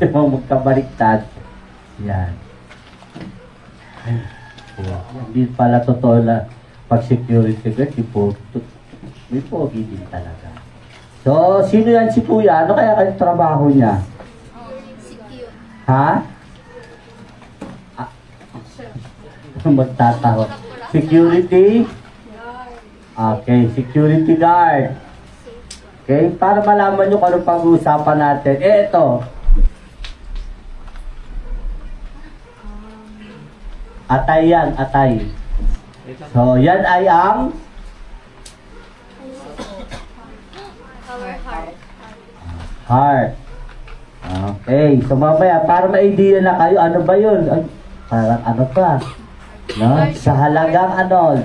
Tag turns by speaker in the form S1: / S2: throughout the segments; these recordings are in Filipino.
S1: Yung magkabaliktad. Yan. Hindi pala totoo na pag security guard, may pogi din talaga. So, sino yan si Kuya? Ano kaya kayong trabaho niya?
S2: Secure.
S1: Ha? Magtatawa. Security? Okay, security guard. Okay, para malaman nyo kung ano pag-uusapan natin. Ito. Atay yan, atay. So, yan ay ang heart. Okay, so mamaya, para ma-idea na kayo, ano ba yun? Ay, parang ano pa? No? Sa halagang ano?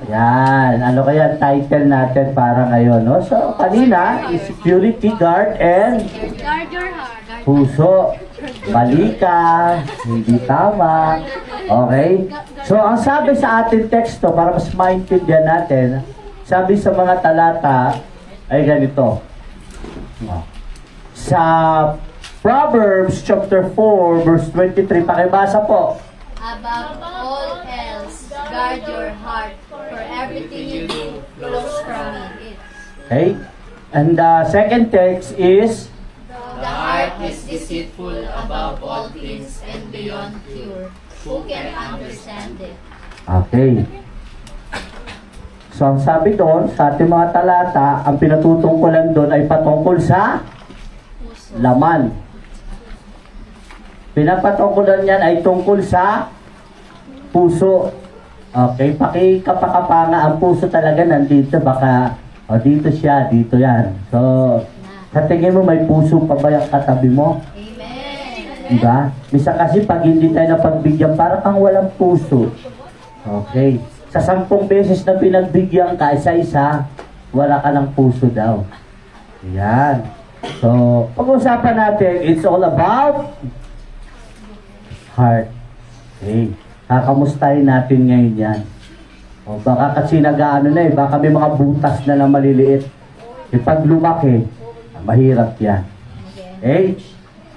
S1: Yan, ano kaya title natin para ngayon, no? So, kanina, is security guard and
S2: Guard your heart.
S1: puso. Mali ka, hindi tama. Okay? So, ang sabi sa ating teksto, para mas maintindihan natin, sabi sa mga talata, ay ganito. Sa Proverbs chapter 4, verse 23, pakibasa po.
S2: Above all else, guard your heart, for everything you do flows from it.
S1: Okay? And the second text is,
S2: The heart is deceitful above all things and beyond cure. Who can understand it?
S1: okay. So, ang sabi doon, sa ating mga talata, ang pinatutungkulan doon ay patungkol sa
S2: Puso.
S1: laman. Pinapatungkulan niyan ay tungkol sa puso. Okay, pakikapakapanga ang puso talaga nandito. Baka, dito siya, dito yan. So, sa tingin mo may puso pa ba yung katabi mo?
S2: Amen.
S1: Diba? Misa kasi pag hindi tayo napagbigyan, parang kang walang puso. Okay. Sa 10 beses na pinagbigyan ka, isa-isa, wala ka ng puso daw. Yan. So, pag-usapan natin, it's all about heart. Okay. Kakamustahin natin ngayon yan. O baka kasi nag-ano na eh, baka may mga butas na lang maliliit. E pag lumaki, mahirap yan. Okay?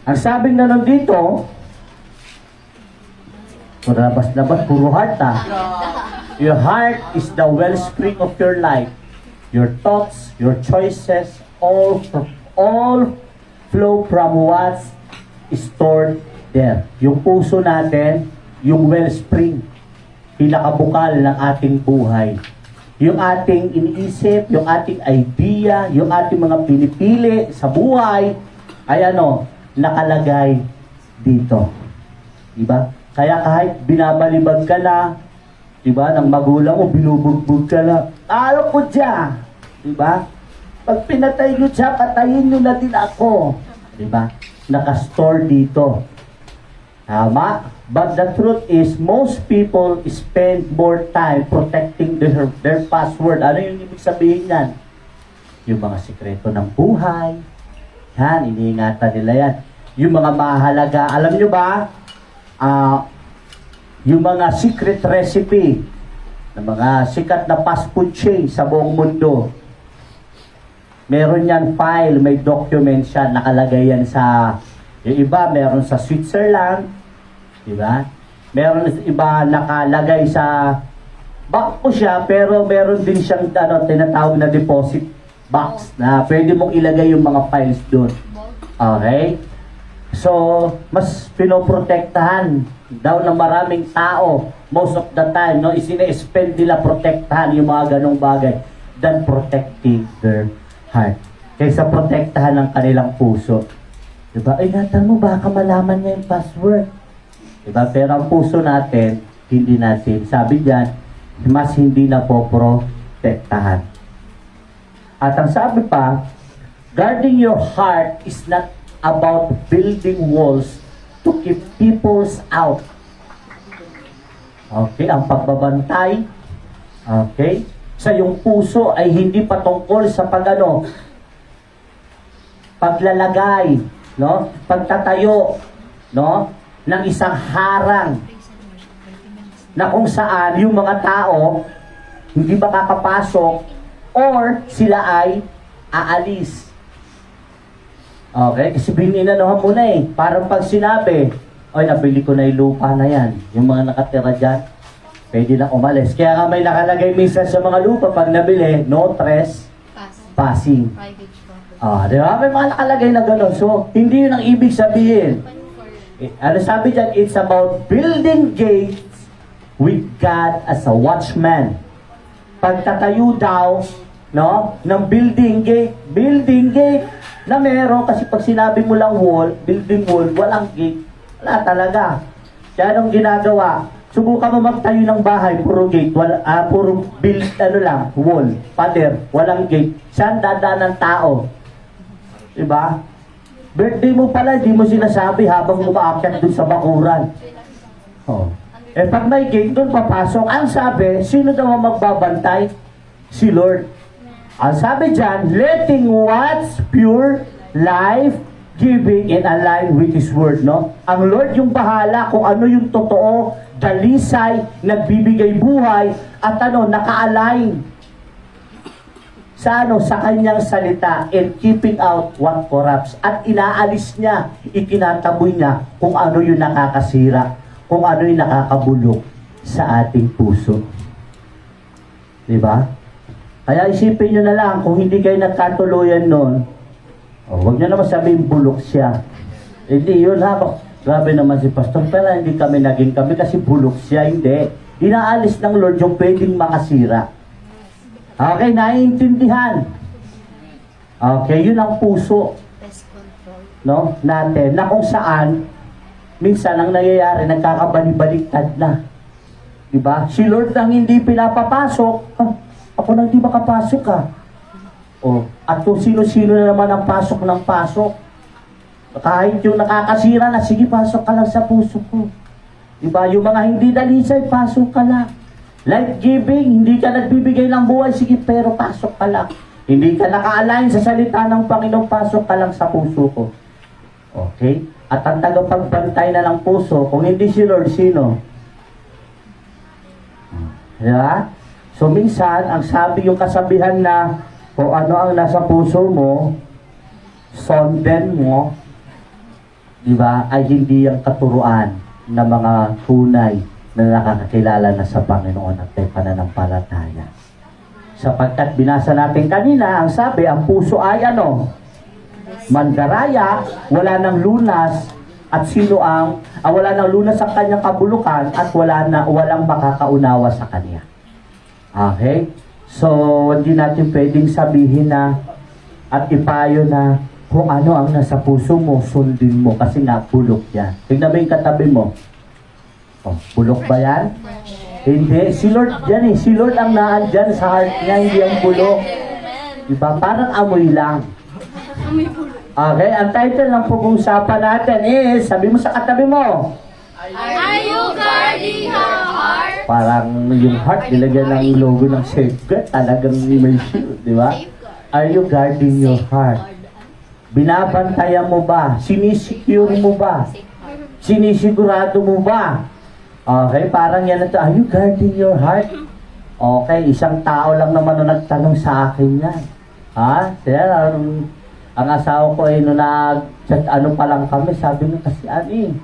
S1: Ang sabi na nandito, labas-labas, puro heart ah. Your heart is the wellspring of your life. Your thoughts, your choices, all flow from what's stored there. Yung puso natin, yung wellspring, pinakabukal ng ating buhay. Yung ating iniisip, yung ating idea, yung ating mga pinipili sa buhay, ay nakalagay dito. Diba? Kaya kahit binabalibag ka na, diba, ng magulang mo, binubugbog ka na, araw ko dyan. Diba? Pag pinatay nyo siya, patayin nyo na din ako. Diba? Nakastore dito. Tama? But the truth is, most people spend more time protecting their password. Ano yung ibig sabihin yan? Yung mga sikreto ng buhay. Yan, iniingatan nila yan. Yung mga mahalaga. Alam nyo ba? Yung mga secret recipe ng mga sikat na fast food chain sa buong mundo. Meron yan file, may document siya, nakalagay yan sa, yung iba meron sa Switzerland, diba? Meron iba nakalagay sa bangko siya, pero meron din siyang tinatawag na deposit box na pwede mong ilagay yung mga files doon. Okay? So, mas pinoprotektahan daw ng maraming tao most of the time, no? Isine-spend nila protektahan yung mga ganong bagay than protecting their heart. Kaysa protektahan ng kanilang puso. Diba? Ay, natin mo, baka malaman niya yung password. Diba? Pero ang puso natin, hindi natin. Sabi diyan, mas hindi na po protektahan. At ang sabi pa, guarding your heart is not about building walls to keep peoples out. Okay, ang pagbabantay. Okay? Sa iyong puso ay hindi patungkol sa paglalagay, no? Pagtatayo, no? Ng isang harang na kung saan yung mga tao hindi makakapasok or sila ay aalis. Okay? Kasi bininanuhan mo na eh. Parang pag sinabi, oy, nabili ko na yung lupa na yan. Yung mga nakatira dyan, pwede na umalis. Kaya nga may nakalagay minsan sa mga lupa, pag nabili, no passing.
S2: Private property.
S1: Di ba? May mga nakalagay na gano'n. So, hindi yun ang ibig sabihin. Ano sabi dyan? It's about building gates with God as a watchman. Pagtatayo daw, no, ng building gate na meron, kasi pag sinabi mo lang wall, building wall, walang gate. Wala talaga. Kaya anong ginagawa? Subukan mo magtayo ng bahay, puro gate, puro build, wall, pader, walang gate. Saan dadaan ng tao? Diba? Birthday mo pala, di mo sinasabi habang umaakyat dun sa bakuran. Oh. Eh pag may gate dun papasok, ang sabi, sino daw ang magbabantay? Si Lord. Ang sabi dyan, letting what's pure, life, giving, and align with His Word, no? Ang Lord yung bahala kung ano yung totoo, dalisay, nagbibigay buhay, at naka-align sa kanyang salita, and keeping out what corrupts. At inaalis niya, itinataboy niya kung ano yung nakakasira, kung ano yung nakakabulok sa ating puso. Diba? Kaya isipin nyo na lang, kung hindi kayo nagkatuluyan nun, huwag nyo naman sabihin bulok siya. Hindi, yun ha. Grabe naman si Pastor, pero hindi kami naging kami kasi bulok siya. Hindi. Inaalis ng Lord yung pwedeng makasira. Okay, naiintindihan. Okay, yun ang puso,
S2: Pest control.
S1: no, natin, na kung saan minsan ang nangyayari, nagkakabali-baliktad na. Diba? Si Lord nang hindi pinapapasok, ako nang di makapasok ka. At kung sino-sino na naman ang pasok ng pasok, kahit yung nakakasira na, sige, pasok ka lang sa puso ko. Diba? Yung mga hindi dalisay, pasok ka lang. Life giving, hindi ka nagbibigay ng buhay, sige, pero pasok ka lang. Hindi ka naka-align sa salita ng Panginoon, pasok ka lang sa puso ko. Okay? At ang tagapagbantay na ng puso, kung hindi si Lord, sino? Yeah? So minsan, ang sabi yung kasabihan na kung ano ang nasa puso mo, sonden mo, di ba, ay hindi ang katuruan ng mga tunay na nakakakilala na sa Panginoon at may pananampalataya. Sapagkat binasa natin kanina, ang sabi, ang puso ay mandaraya, wala ng lunas, at wala ng lunas sa kanyang kabulukan, at walang makakaunawa sa kanya. Okay? So, hindi natin pwedeng sabihin na at ipayo na kung ano ang nasa puso mo, sundin mo, kasi nga bulok yan. Tignan mo yung katabi mo. Bulok ba yan? Hindi. Si Lord yan eh. Si Lord ang naandyan sa heart niya, hindi ang bulok. Diba? Parang amoy lang. Okay, ang title ng pag-uusapan natin is, sabi mo sa katabi mo,
S2: Are you guarding your heart?
S1: parang yung heart, nilagyan ng logo ng safeguard, talagang may shield, di ba? Are you guarding your heart? Binabantayan mo ba? Sinisecure mo ba? Sinisigurado mo ba? Okay, parang yan ito. Are you guarding your heart? Okay, isang tao lang naman na nagtanong sa akin yan. Ha? Kaya, ang asawa ko ay nung nag-chat pa lang kami, sabi niya kasi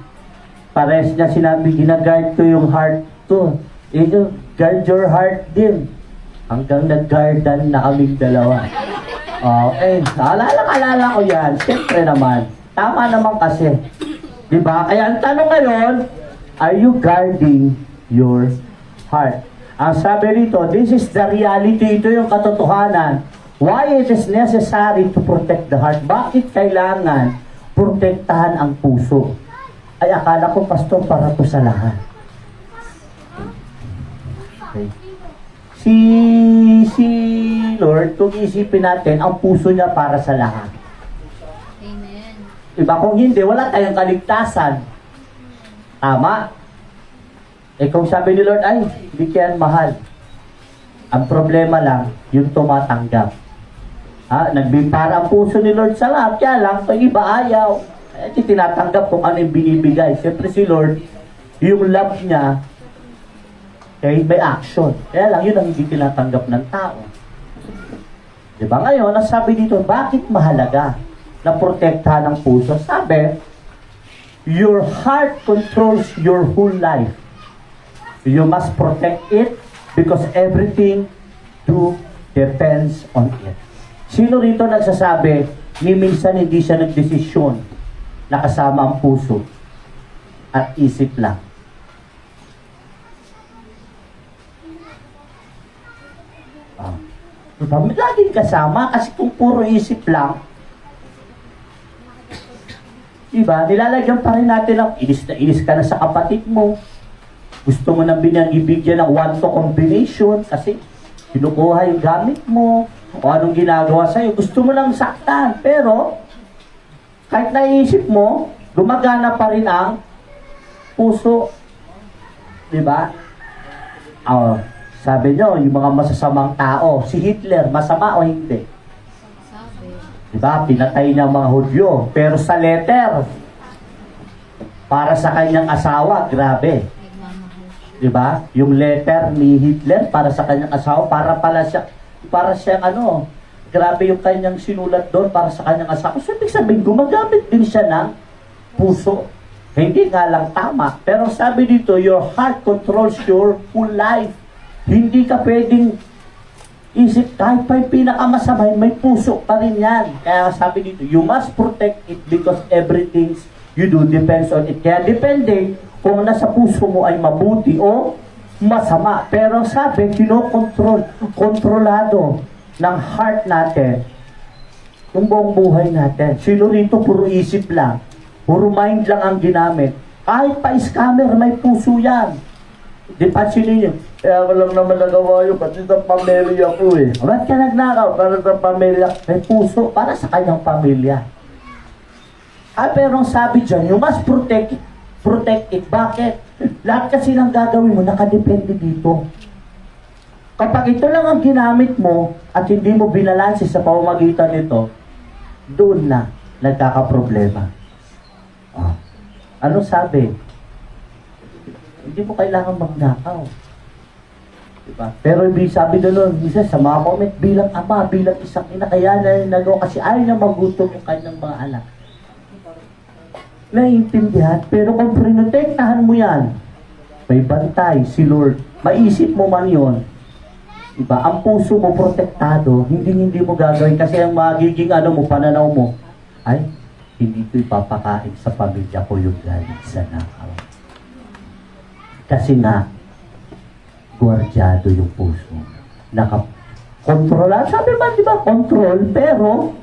S1: pares niya sinabi, gina-guard ko yung heart ko. Guard your heart din. Hanggang nag-guardan na kaming dalawa. Okay, alala ko yan. Siyempre naman. Tama naman kasi. Diba? Kaya ang tanong ngayon, are you guarding your heart? Ang sabi rito, this is the reality. Ito yung katotohanan. Why it is necessary to protect the heart? Bakit kailangan protektahan ang puso? Ay, akala ko, Pastor, para to sa lahat. Okay. Si Lord, kung isipin natin, ang puso niya para sa lahat.
S2: Amen.
S1: Diba? Kung hindi, wala tayong kaligtasan. Tama? Kung sabi ni Lord, ay, hindi kaya mahal. Ang problema lang, yung tumatanggap. Para ang puso ni Lord sa lahat, kaya lang, pag iba ayaw. Tinatanggap kung ano yung binibigay. Siyempre si Lord, yung love niya, may action. Kaya lang, yun ang hindi tinatanggap ng tao. Diba? Ngayon, nasabi dito, bakit mahalaga? na protektahan ng puso? Sabi, your heart controls your whole life. You must protect it because everything depends on it. Sino rito nagsasabi, ni minsan hindi siya nagdesisyon na kasama ang puso at isip lang? Laging kasama kasi kung puro isip lang, diba, nilalagyan pa rin natin ng inis ka na sa kapatid mo. Gusto mo nang ibigyan ng 1-to combination kasi kinukuha yung gamit mo o anong ginagawa sa'yo. Gusto mo lang saktan. Pero, kahit naiisip mo, gumagana pa rin ang puso. Diba? Sabi nyo, yung mga masasamang tao, si Hitler, masama o hindi? Diba? Pinatay niya ang mga Hudyo. Pero sa letter, para sa kanyang asawa, grabe. Diba? Yung letter ni Hitler para sa kanyang asawa, para siyang grabe yung kanyang sinulat doon para sa kanyang asawa. So, ibig sabihin, gumagamit din siya ng puso. Hindi nga lang tama. Pero sabi dito, your heart controls your whole life. Hindi ka pwedeng isip, kahit pa yung pinakamasabay, may puso pa rin yan. Kaya sabi dito, you must protect it because everything you do depends on it. Kaya depende kung nasa puso mo ay mabuti o masama. Pero sabi, kontrolado ng heart natin yung buong buhay natin. Sino rito puro isip lang, puro mind lang ang ginamit. Kahit pa scammer, may puso yan. Di pa ninyo, kaya ko lang naman nagawa yun, pati sa pamilya ko eh. Ba't ka nagnakaw? Para sa pamilya, may puso para sa kanyang pamilya. Pero ang sabi dyan, you must protect it. Bakit? Lahat kasi ng gagawin mo, nakadepende dito. Kapag ito lang ang ginamit mo at hindi mo binalansi sa pamamagitan nito, doon na nagkakaproblema. Ano sabi? Hindi mo kailangan magnakaw. Diba? Pero ibig sabi doon, minsan sa mga comment, bilang ama, bilang isang ina, kaya na nagawa kasi ayaw niya magutom yung kanyang mga anak. Naiintindihan, pero kung prinotektahan mo yan, may bantay, si Lord, maisip mo man yon. Diba? Ang puso mo protektado, hindi mo gagawin kasi ang magiging pananaw mo, ay, hindi ko ipapakain sa pamilya ko yung galing sa nakaw. Kasi nga, guardyado yung puso. Nakakontrola. Sabi man, di ba, control, pero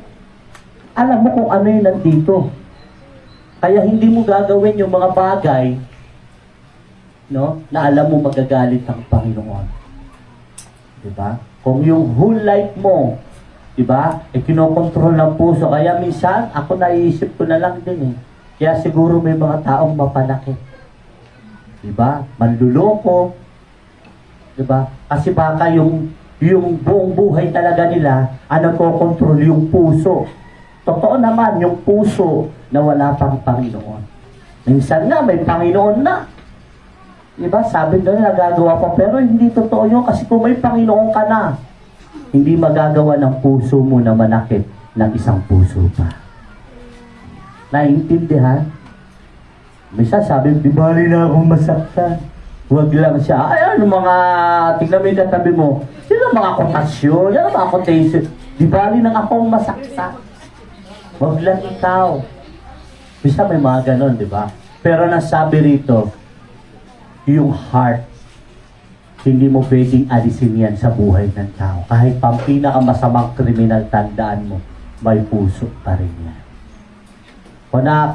S1: alam mo kung ano yung nandito. Kaya hindi mo gagawin yung mga bagay, no, na alam mo magagalit ang Panginoon. Di ba? Kung yung whole life mo, di ba, kinokontrol ng puso. Kaya minsan, ako naiisip ko na lang din eh. Kaya siguro may mga taong mapanakit. Diba? Manluloko. Diba? Kasi baka yung buong buhay talaga nila ang nagkokontrol yung puso. Totoo naman, yung puso na wala pang Panginoon. Minsan nga, may Panginoon na. Diba? Sabi doon, nagagawa pa. Pero hindi totoo yun kasi kung may Panginoon ka na, hindi magagawa ng puso mo na manakit ng isang puso pa. Naintindihan? Misa sabi, di bali na akong masaktan. Huwag lang siya. Ay, mga, tignan mo yung katabi mo. Sino mga kotasyon? Yan ang mga quotation. Di bali na akong masaktan. Huwag lang ikaw. Misa may mga ganon, di ba? Pero nasabi rito, yung heart, hindi mo pwedeng alisin yan sa buhay ng tao. Kahit pang pinakamasamang kriminal, tandaan mo, may puso pa rin yan. Kung na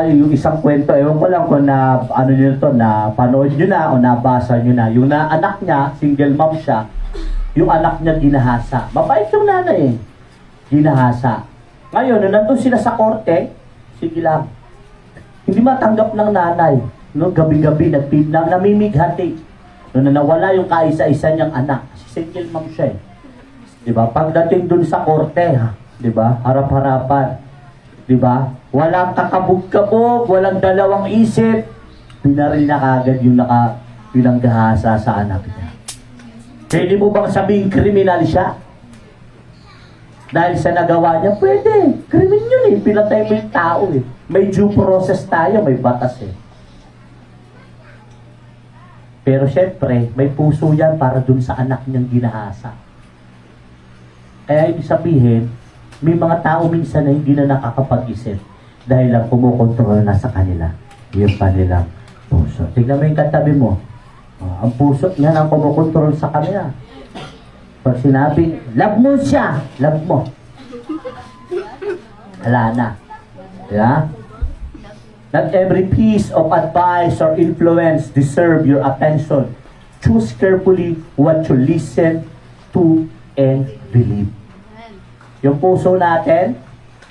S1: yung isang kwento, ewan ko lang kung na panood nyo na o nabasa nyo na. Yung anak niya, single mom siya, yung anak niya ginahasa. Mabait yung nanay eh. Ginahasa. Ngayon, nung nandun sila sa korte, sige lang. Hindi matanggap ng nanay. No, gabi-gabi, namimighati. Nung nawala yung kaisa-isa niyang anak. Si single mom siya eh. Diba? Pagdating dun sa korte, diba? Harap-harapan. Diba? Walang kakabog-kabog, walang dalawang isip. Binaril na kagad yung Dahil sa nagawa niya, pwede. Krimen yun eh. Pinatay mo yung tao eh. May due process tayo, may batas eh. Pero syempre, may puso yan para dun sa anak niyang ginahasa. Kaya ibig sabihin, may mga tao minsan na hindi na nakakapag-isip dahil lang kumukontrol na sa kanila yung kanilang puso. Tignan mo yung katabi mo. Ang puso niya ang kumukontrol sa kanila. Pag sinabi, love mo siya, love mo. Wala na. Yeah? Not every piece of advice or influence deserve your attention. Choose carefully what you listen to and believe. Yung puso natin,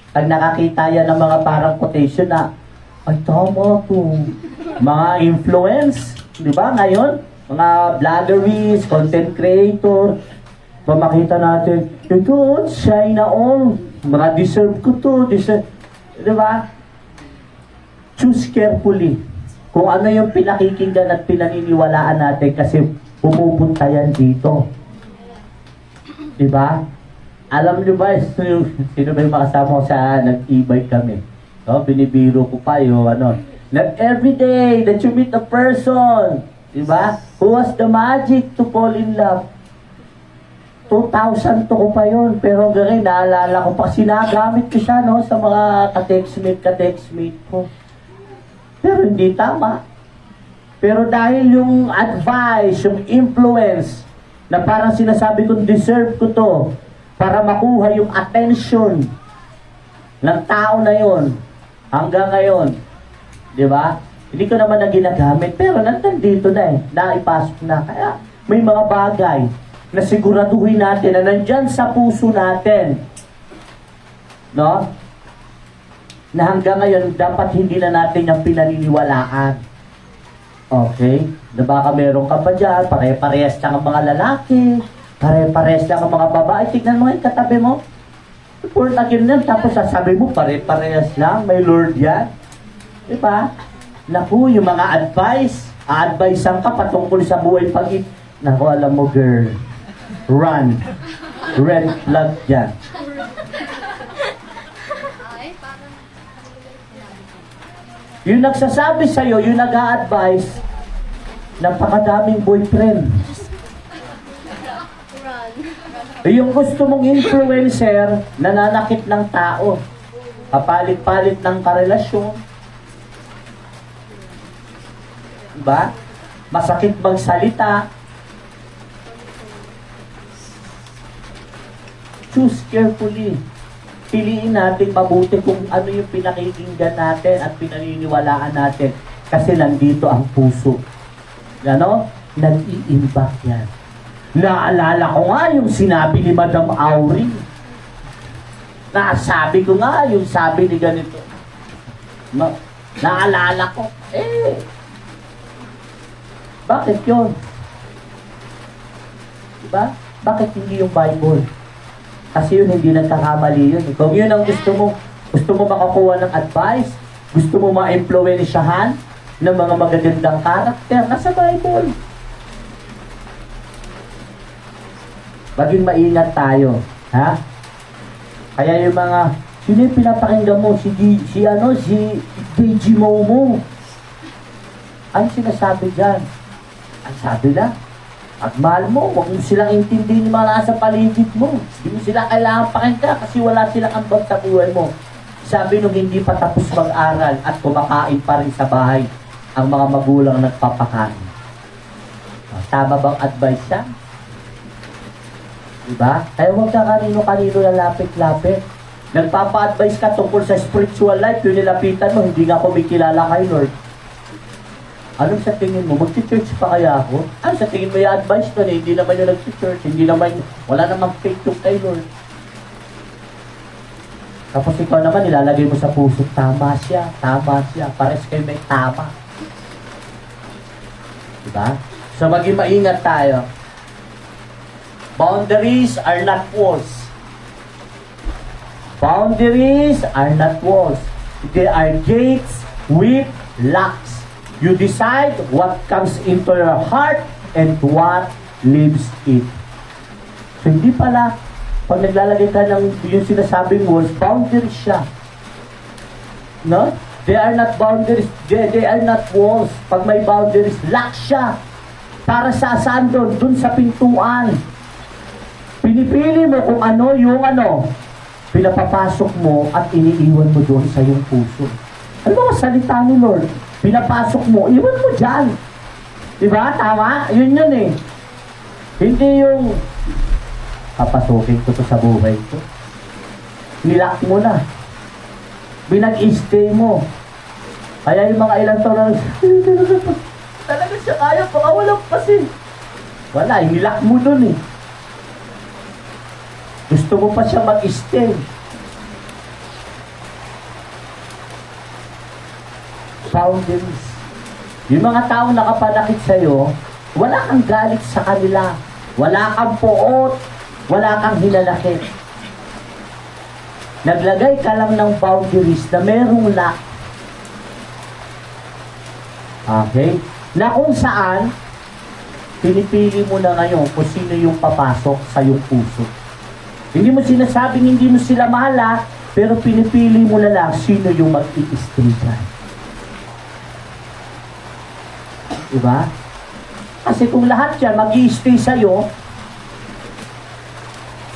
S1: pag nakakita yan ng mga parang quotation na, ay tama to. Mga influence, di ba ngayon? Mga vloggeries, content creator, pag makita natin, ito, China all. Mga deserve ko to, deserve. Di ba? Choose carefully kung ano yung pinakikinggan at pinaniniwalaan natin kasi pumupunta yan dito. Di ba? Alam nyo ba, sino ba yung makasama ko sa nag-e-bike kami? No? Binibiro ko pa yung ano. Not every day that you meet a person, di ba? Who has the magic to fall in love? 2,000 to ko pa yun. Pero hanggang ngayon, naalala ko pa, sinagamit ko siya no, sa mga ka-textmate ko. Pero hindi tama. Pero dahil yung advice, yung influence, na parang sinasabi ko, deserve ko to, para makuha yung attention ng tao na yon hanggang ngayon. Di ba? Hindi ko naman na ginagamit, pero nandito na eh, naipasok na. Kaya may mga bagay na siguraduhin natin na nandyan sa puso natin. No? Na hanggang ngayon, dapat hindi na natin yung pinaniniwalaan. Okay? Na baka meron ka pa dyan, pare-parehas lang ang mga lalaki, pare-parehas lang ang mga babae. Tignan mo yung katabi mo. Born again lang, tapos sasabi mo, pare-parehas lang, may Lord yan. Diba? Naku, yung mga advice-an ka patungkol sa buhay pag-ibig. Naku, alam mo girl, run. Red flag yan. Yung nagsasabi sa'yo, yung nag-a-advise, napakadaming boyfriend. Yung gusto mong influencer, nananakit ng tao. Kapalit-palit ng karelasyon. Diba? Masakit magsalita. Choose carefully. Piliin natin mabuti kung ano yung pinakikinggan natin at pinaniniwalaan natin. Kasi nandito ang puso. Ano? Nag-i-impact yan. Naalala ko nga yung sinabi ni Madam Auring. Nasabi ko nga yung sabi ni ganito. Naalala ko. Bakit yun? Diba? Bakit hindi yung Bible? Kasi yun, hindi nagkakamali yun. Kung yun ang gusto mo makakuha ng advice, gusto mo ma-influensyahan ng mga magagandang karakter, nasa Bible. Maging maingat tayo. Ha? Kaya yung mga, sino yung pinapakinggan mo? Si DJ Momo. Ano sinasabi dyan? Ang sabi na, pag mahal mo, huwag mo silang intindihin yung mga nasa paligid mo. Hindi mo sila kailangan pakinggan kasi wala silang ambag sa buhay mo. Sabi nung hindi pa tapos mag-aral at kumakain pa rin sa bahay ang mga magulang nagpapakain. Tama bang advice yan? Diba? Kaya huwag ka kanino-kanino lalapit-lapit. Nagpapa-advise ka tungkol sa spiritual life, yung nilapitan mo, hindi nga kumikilala kay Lord. Anong sa tingin mo? Magti-church pa kaya ako? Ano sa tingin mo yung advice nun eh? Hindi naman yung nagti-church, wala namang faith yung kay Lord. Tapos ikaw naman, nilalagay mo sa puso, tama siya, pares kayo may tama. Diba? So maging maingat tayo. Boundaries are not walls. Boundaries are not walls. They are gates with locks. You decide what comes into your heart and what leaves it. So hindi pala Pag naglalagay ka ng yung sinasabing walls, boundaries siya. No? They are not boundaries. They are not walls. Pag may boundaries, lock siya. Para sa saan doon? Doon sa pintuan. Pinipili mo kung ano yung pinapapasok mo at iniiwan mo doon sa iyong puso. Ano ba salita ni Lord? Pinapasok mo, iwan mo dyan. Diba? Tama? Yun eh. Hindi yung papasukin ko to sa buhay ko. Nilak mo na. Binag-stay mo. Kaya yung mga ilang taon na talaga siya kaya, baka walang kasi. Wala, nilak mo dun eh. Gusto mo pa siya mag-stay. Boundaries. Yung mga tao nakapanakit sa'yo, wala kang galit sa kanila. Wala kang puot. Wala kang hinalakit. Naglagay ka lang ng boundaries na merong lock. Okay? Na kung saan, pinipili mo na ngayon kung sino yung papasok sa iyong puso. Hindi mo sinasabing hindi mo sila mahala, pero pinipili mo na lang sino yung mag-i-stay dyan. Diba? Kasi kung lahat yan mag-i-stay sa'yo,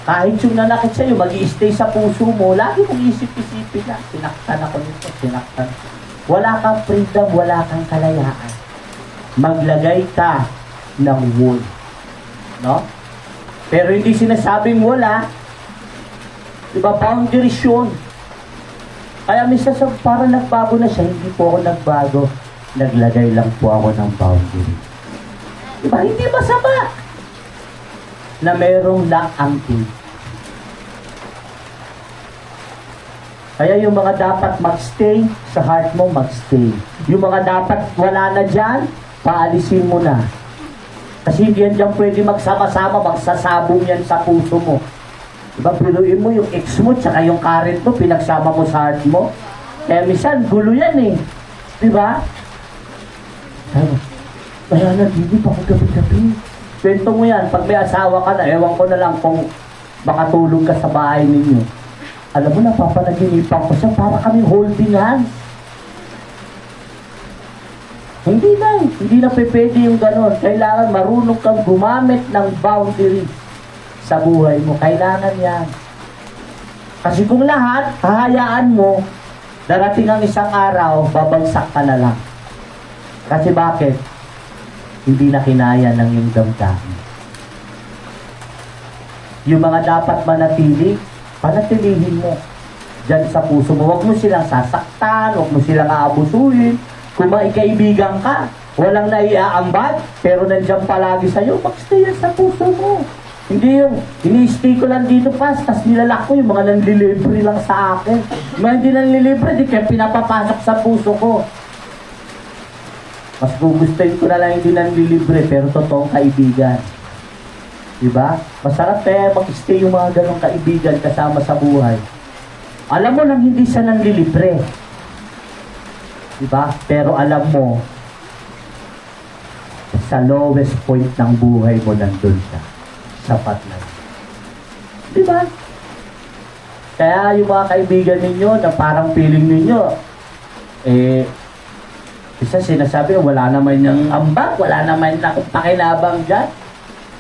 S1: kahit yung nanakit sa'yo, mag-i-stay sa puso mo, lagi mong isip-isipin na, sinaktan ako nito, sinaktan. Wala kang freedom, wala kang kalayaan. Maglagay ka ng wall. No? Pero hindi sinasabing wala, diba, boundaries yun. Kaya minsan para nagbago na siya, hindi po ako nagbago. Naglagay lang po ako ng boundary. Diba, hindi masama na merong lock ang key. Kaya yung mga dapat magstay sa heart mo, magstay. Yung mga dapat wala na dyan, paalisin mo na. Kasi hindi yan dyan pwede magsama-sama, magsasabong yan sa puso mo. Diba, piluin mo yung ex mo, tsaka yung current mo, pinagsama mo sa heart mo. Kaya minsan, gulo yan eh. Diba? Kaya nagigip ako gabi-gabi. Kwento mo yan, pag may asawa ka na, ewan ko na lang kung makatulog ka sa bahay ninyo. Alam mo, napapanaginipan ko siya para kaming holding hands. Hindi na pwede yung ganon. Kailangan marunong kang gumamit ng boundary sa buhay mo. Kailangan yan. Kasi kung lahat, hahayaan mo, darating ang isang araw, babagsak ka na lang. Kasi bakit? Hindi na kinaya ng iyong damdamin. Yung mga dapat manatili, panatilihin mo dyan sa puso mo. Huwag mo silang sasaktan, huwag mo silang aabusuhin. Kung maikaibigan ka, walang naiaambag, pero nandiyan palagi sa'yo, magstay yan sa puso mo. Hindi yung, ini-stay ko lang dito pas, tas nilalak ko yung mga nanlilibre lang sa akin. Yung mga hindi nanlilibre, di kaya pinapapasok sa puso ko. Mas gugustuhin ko na lang hindi nanlilibre, pero totoong kaibigan. Diba? Masarap kaya mag-stay yung mga ganong kaibigan kasama sa buhay. Alam mo nang hindi siya nanlilibre. Diba? Pero alam mo, sa lowest point ng buhay mo nandun siya. Sapat na. Diba? Kaya yung mga kaibigan ninyo na parang feeling ninyo, isa sinasabi, wala naman yung ambag, wala naman na pakilabang dyan.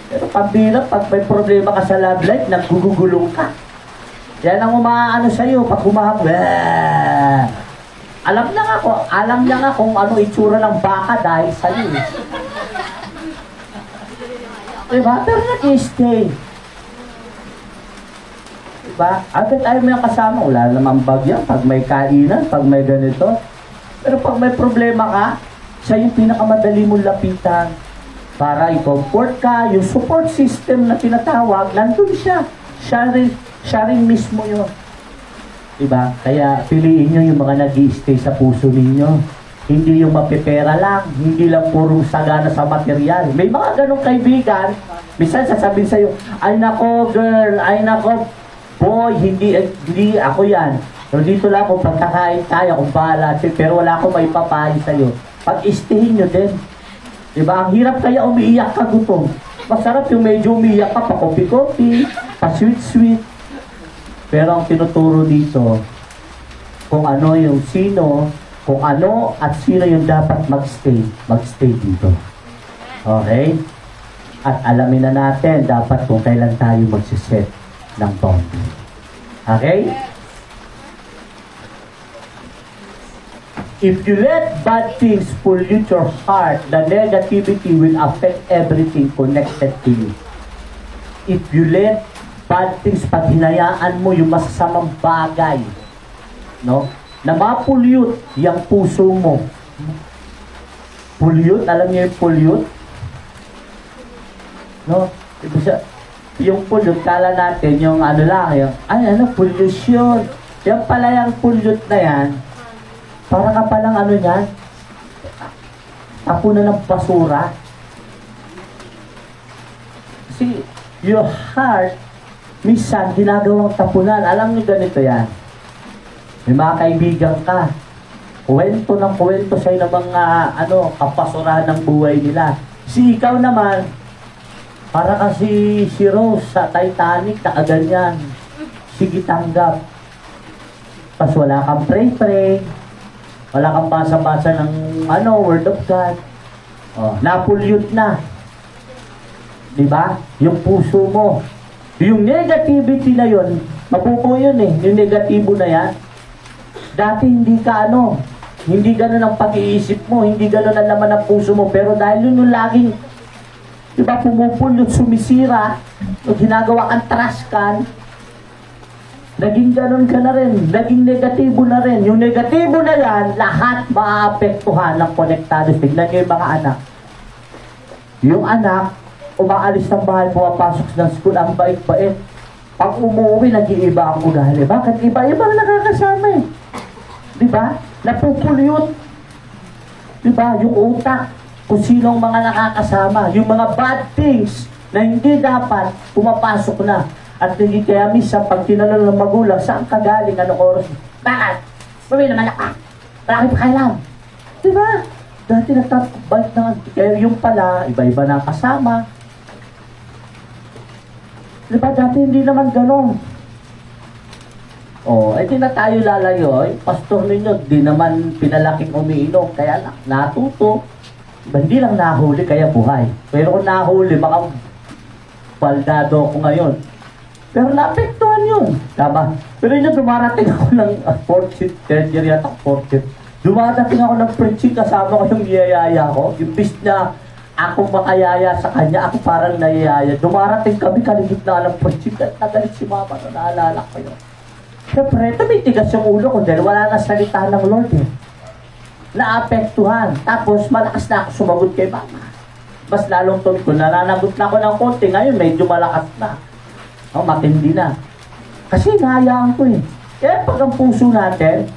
S1: Pero pambira, pag may problema ka sa love life, nagugugulong ka. Yan ang umaano sa'yo, pag humahap, alam niya nga kung ano itsura ng baka dahil sa'yo. Diba? Pero nag-stay. Diba? Agad ayaw mo yung kasama, wala namang bagyan, pag may kainan, pag may ganito. Pero pag may problema ka, siya yung pinakamadali mong lapitan. Para i-comfort ka, yung support system na tinatawag, nandun siya. Siya rin mismo yun. Diba? Kaya piliin nyo yung mga nag-i-stay sa puso ninyo. Hindi yung mapipera lang, hindi lang purong sagana sa material. May mga ganong kaibigan, minsan sasabihin sa'yo, ay nako girl, ay nako boy, hindi ako yan. Pero dito lang kung pagkakain tayo, kung bahala, pero wala akong may papahin sa'yo. Pag-istayin nyo din. Diba? Ang hirap kaya umiiyak ka gutom. Masarap yung medyo umiiyak ka pa kopi-kopi. pa-sweet-sweet. Pero ang tinuturo dito, kung ano yung sino, kung ano at sino yung dapat magstay dito. Okay? At alamin na natin dapat kung kailan tayo magsiset ng boundary. Okay? If you let bad things pollute your heart, the negativity will affect everything connected to you. If you let bad things, pag hinayaan mo yung masasamang bagay, no, na ma-pollute yung puso mo. Pollute, alam niyo yung pollute? No? Yung pollute, kala natin yung ano lang, yung, pollution. Yung pala yung pollute na yan, para ka palang ano yan, tapunan ng basura. Kasi, your heart, minsan, ginagawang tapunan. Alam niyo ganito yan. May mga kaibigan ka, kwento ng kwento sa'yo ng mga, kapasurahan ng buhay nila. Si ikaw naman, para kasi si Rose sa Titanic, nakaganyan. Sige, tanggap. Pas wala kang pray-pray, wala kang basa-basa ng Word of God. Napulyot na. Diba? Yung puso mo. Yung negativity na yun, mapupo yun yung negatibo na yan. Dati hindi ka hindi ganun ang pag-iisip mo, hindi ganun ang laman ng puso mo, pero dahil yun yung laging, diba, pumupulot, sumisira, o ginagawa kang traskan, naging ganun ka na rin, naging negatibo na rin. Yung negatibo na yan, lahat maaapektuhan ng konektados. Tignan nyo yung mga anak. Yung anak, umaalis ng bahay, pumapasok ng school, ang bait-bait. Pag umuwi, nag-iiba ang ugali. Bakit? Iba-iba na nakakasama Diba? Napupulyot. Diba? Yung utak, kung sinong mga nakakasama, yung mga bad things na hindi dapat, pumapasok na. At hindi kaya misa, pag tinanong ng magulang, saan ka galing, anong oras? Bakit? Mami naman ka. Bakit pa kailan? Diba? Dati nagtatubay na. Kaya yung pala, iba-iba na kasama. Diba? Dati hindi naman ganon. Di na tayo lalayo. Pastor ninyo, di naman pinalaking umiinom. Kaya natuto. Hindi lang nahuli, kaya buhay. Pero kung nahuli, baka baldado ako ngayon. Pero naapektuhan yun. Tama. Pero yun, dumarating ako ng 4th year, 3rd year yata, 4th year. Dumarating ako ng preaching, kasama ko yung yayaya ko. Imbis na ako makayaya sa kanya, ako parang nayayaya. Dumarating kami, kaligit na ng preaching. Nagalit si mama, naalala ko yun. Siyempre, tumitigas yung ulo ko dahil wala na salita ng Lord Naapektuhan. Tapos, malakas na ako sumagot kay mama. Mas lalong kung nananagot na ako ng konti, ngayon medyo malakas na. Matindi na. Kasi hinahayaan ko Kaya pag ang puso natin,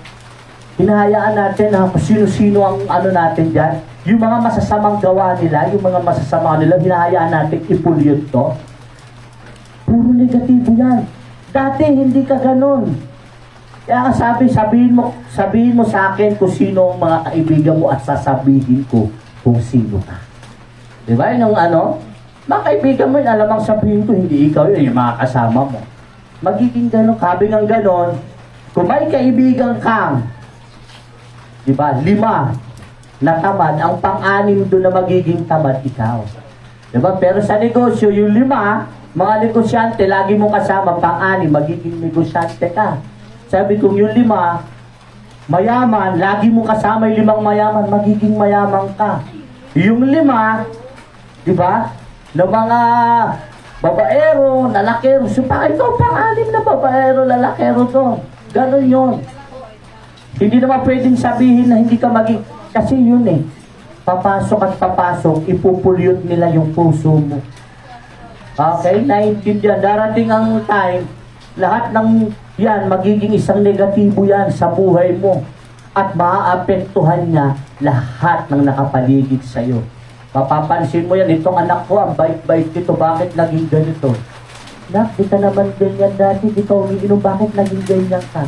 S1: hinahayaan natin na kung sino-sino ang natin dyan, yung mga masasamang gawa nila, yung mga masasamang nila, hinahayaan natin ipulyot to. Puro negatibo yan. Dati hindi ka ganun. Kaya sabihin mo sa akin kung sino ang mga kaibigan mo at sasabihin ko kung sino ka. Diba? Yung mga kaibigan mo yun, alamang sabihin ko, hindi ikaw yun, yung mga kasama mo. Magiging ganun, kabing ang ganun, kung may kaibigan kang, diba, 5 na tamad, ang pang-anim doon na magiging tamad ikaw. Diba? Pero sa negosyo, yung 5, mga negosyante, lagi mong kasama, pang-anim, magiging negosyante ka. Sabi kong yung 5, mayaman, lagi mong kasama yung 5 mayaman, magiging mayaman ka. Yung 5, diba, ng mga babaero, lalakero, so bakit ikaw pang-anim na babaero, lalakero to? Ganon yun. Hindi naman pwedeng sabihin na hindi ka maging, kasi yun papasok at papasok, ipupulyot nila yung puso mo. Okay, naiintindihan. Darating ang time, lahat ng yan, magiging isang negatibo yan sa buhay mo. At maaapektuhan niya lahat ng nakapaligid sa'yo. Mapapansin mo yan, itong anak ko, ang bait-bait nito, bakit naging ganito? Nak, di ka naman ganyan dati, di ka umiinom, bakit naging ganyan ka?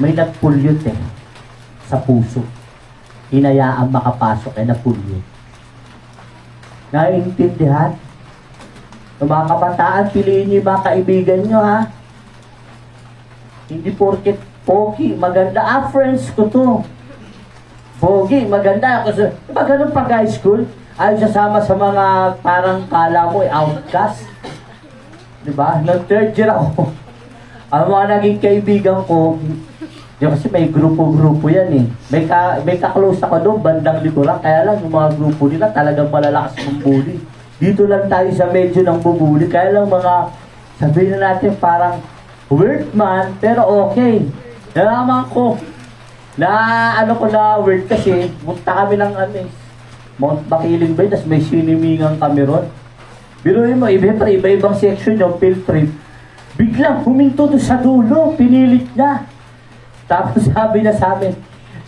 S1: May nagpulyot sa puso. Hinayaan makapasok, napulyot. Naiintindihan? Yung mga kabataan, piliin nyo yung mga kaibigan nyo, ha? Hindi porket pogi, maganda. Friends ko to. Pogi, maganda. Kasi, diba ganun pag high school? Ayaw sasama sa mga parang kala mo, outcast. Diba? Nung third year ako, ang mga naging kaibigan ko, yung kasi may grupo-grupo yan eh. May ka-close ako doon, bandang likuran. Kaya lang, yung mga grupo nila talagang malalakas ng bully. Dito lang tayo sa medyo ng bubuli. Kaya lang mga, sabihin na natin parang weird man, pero okay. Nalaman ko, na weird kasi, punta kami ng Mount Bakiling Bay, tas may sinimingan kami ron. Biruin mo, iba-ibang section yung field trip. Biglang huminto doon sa dulo, pinilit niya. Tapos sabi niya sa amin,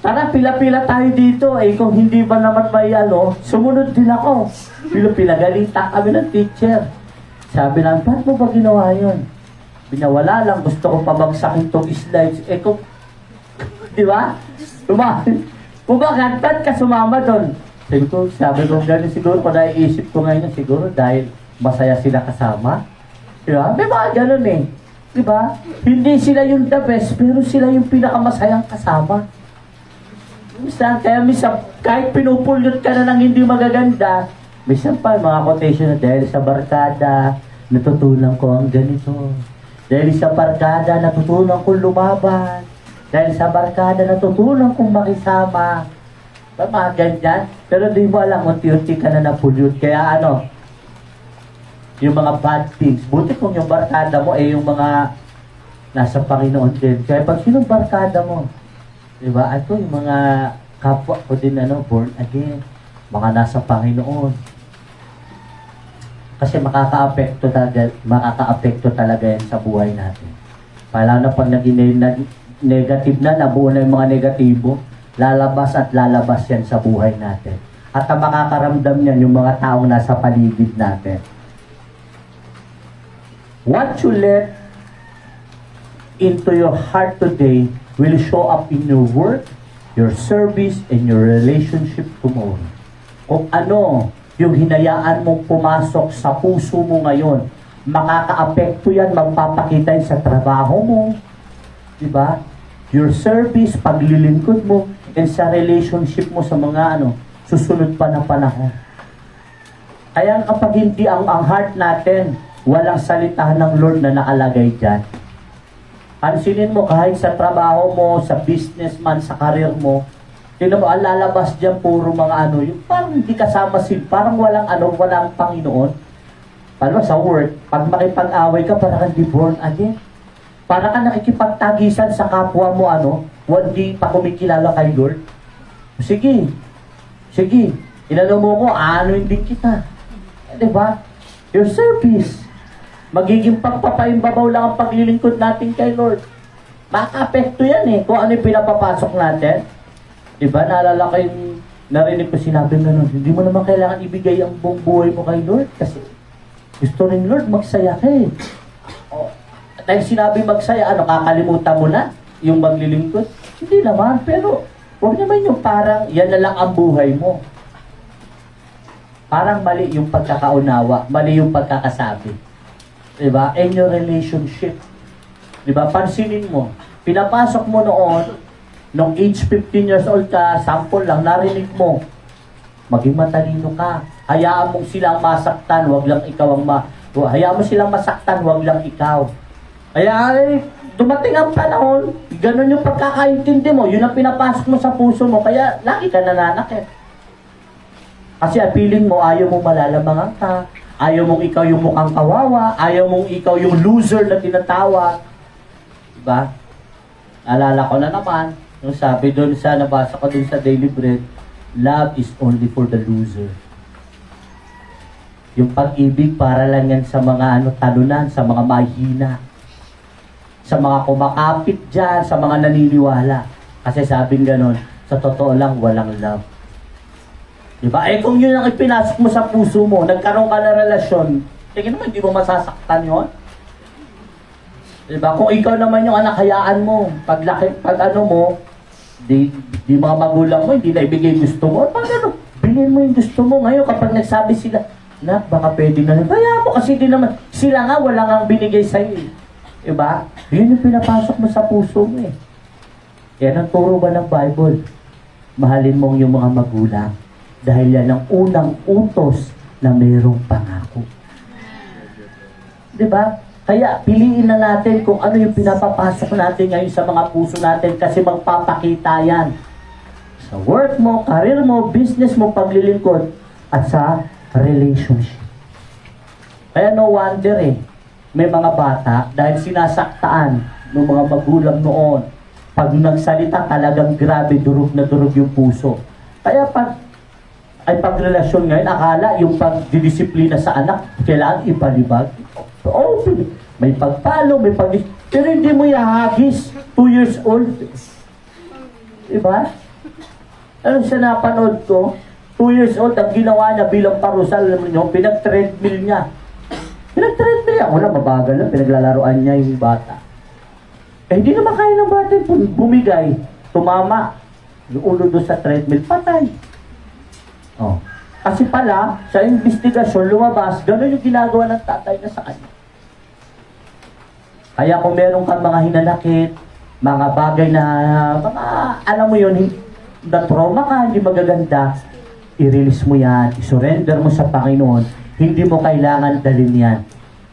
S1: tara, pila-pila tayo dito. Kung hindi ba naman may sumunod din ako. Pila-pila, galita kami ng teacher. Sabi namin, ba't mo ba ginawa yun? Wala lang, gusto ko pabagsakin tong slides. Kung, di ba? Ba't ka sumama doon? Sabi ko, gano'n siguro, kung naiisip ko ngayon, siguro dahil masaya sila kasama. Di ba? May mga gano'n eh. Di ba? Hindi sila yung the best, pero sila yung pinakamasayang kasama. Kaya minsan, kahit pinupulot ka na ng hindi magaganda, minsan pa, mga quotation na dahil sa barkada, natutunan ko ang ganito. Dahil sa barkada, natutunan kong lumaban. Dahil sa barkada, natutunan kong makisama. Mga ganyan. Pero di mo alam, unti-unti ka na napulot. Kaya yung mga bad things. Buti kung yung barkada mo, yung mga nasa Panginoon din. Kaya pag sinong barkada mo, di ba? Ito yung mga kapwa ko din, born again. Mga nasa Panginoon. Kasi makaka-apekto talaga yan sa buhay natin. Pala na pag naging negative na, nabuo na yung mga negatibo, lalabas at lalabas yan sa buhay natin. At ang makakaramdam yan yung mga taong nasa paligid natin. What you let into your heart today will show up in your work, your service, and your relationship tomorrow. Kung ano yung hinayaan mong pumasok sa puso mo ngayon, makaka-apekto yan, magpapakita yan sa trabaho mo, di ba? Your service, paglilingkod mo, and sa relationship mo sa mga susunod pa na panahon. Kaya kapag hindi ang heart natin, walang salita ng Lord na nakalagay dyan. Pansinin mo, kahit sa trabaho mo, sa businessman, sa karir mo, tingnan mo, ang lalabas dyan, puro mga yung parang hindi kasama parang walang walang Panginoon. Paano sa work, pag makipag-away ka, parang hindi born again. Parang ka nakikipagtagisan sa kapwa mo, hindi pa kumikilala kay Lord. Sige, inano mo ko, din kita. Diba? Your service. Magiging pagpapaimbabaw lang ang paglilingkod natin kay Lord. Maka-apekto yan kung ano yung pinapapasok natin. Diba, naalala ko yung narinig ko sinabi gano'n, hindi mo naman kailangan ibigay ang buong buhay mo kay Lord kasi gusto rin Lord magsaya ka dahil sinabi magsaya, kakalimutan mo na yung maglilingkod? Hindi naman, pero huwag naman yung parang yan na lang ang buhay mo. Parang mali yung pagkakaunawa, mali yung pagkakasabi. Diba? In your relationship. Diba? Pansinin mo, pinapasok mo noon, nung age 15 years old ka, sample lang, narinig mo, maging matalino ka. Hayaan mong silang masaktan, wag lang ikaw hayaan mo silang masaktan, wag lang ikaw. Kaya dumating ang panahon, ganun yung pagkakaintindi mo, yun ang pinapasok mo sa puso mo, kaya lagi ka nananakit. Kasi feeling mo, ayaw mong malalamangan ka, ayaw mong ikaw yung mukhang kawawa, ayaw mong ikaw yung loser na tinatawag. Diba? Alala ko na naman, yung sabi doon nabasa ko doon sa Daily Bread, love is only for the loser. Yung pag-ibig para lang yan sa mga talunan, sa mga mahina, sa mga kumakapit dyan, sa mga naniniwala. Kasi sabing ganon, sa totoo lang, walang love. Diba? Kung yun ang ipinasok mo sa puso mo, nagkaroon ka ng relasyon, tingin mo, hindi mo masasaktan yun? Diba? Kung ikaw naman yung anak, hayaan mo, pag mo, di mga magulang mo, hindi na ibigay gusto mo, pag bilhin mo yung gusto mo. Ngayon, kapag nagsabi sila, Nak, baka pwede na lang. Kaya mo kasi di naman, sila nga wala nga binigay sa'yo eh. Diba? Yun yung pinapasok mo sa puso mo eh. Yan ang turo ba ng Bible? Mahalin mo yung mga magulang dahil yan ang unang utos na mayroong pangako. Diba? Kaya piliin na natin kung ano yung pinapapasok natin ngayon sa mga puso natin kasi magpapakita yan. Sa work mo, career mo, business mo, paglilingkod, at sa relationship. Kaya no wonder eh, may mga bata, dahil sinasaktaan ng mga magulang noon, pag nagsalita talagang grabe, durog na durog yung puso. Kaya pagrelasyon ngayon, akala yung pagdidisiplina sa anak, kailangan ipalibag. Oh, may pagpalo, may pero hindi mo ihagis, 2 years old. Diba? Ano siya napanood ko? 2 years old, ang ginawa niya bilang parusal, alam mo nyo, pinag-treadmill niya. Pinag-treadmill niya. Wala, mabagal lang, pinaglalaroan niya yung bata. Eh, hindi naman kaya ng bata, bumigay, tumama, yung ulo doon sa treadmill, patay. Oh. Kasi pala, sa investigasyon, lumabas, gano'n yung ginagawa ng tatay na sa kanya. Kaya kung meron kang mga hinanakit, mga bagay na, mga, alam mo yun, na trauma ka, hindi magaganda, i-release mo yan, i-surrender mo sa Panginoon, hindi mo kailangan dalhin yan.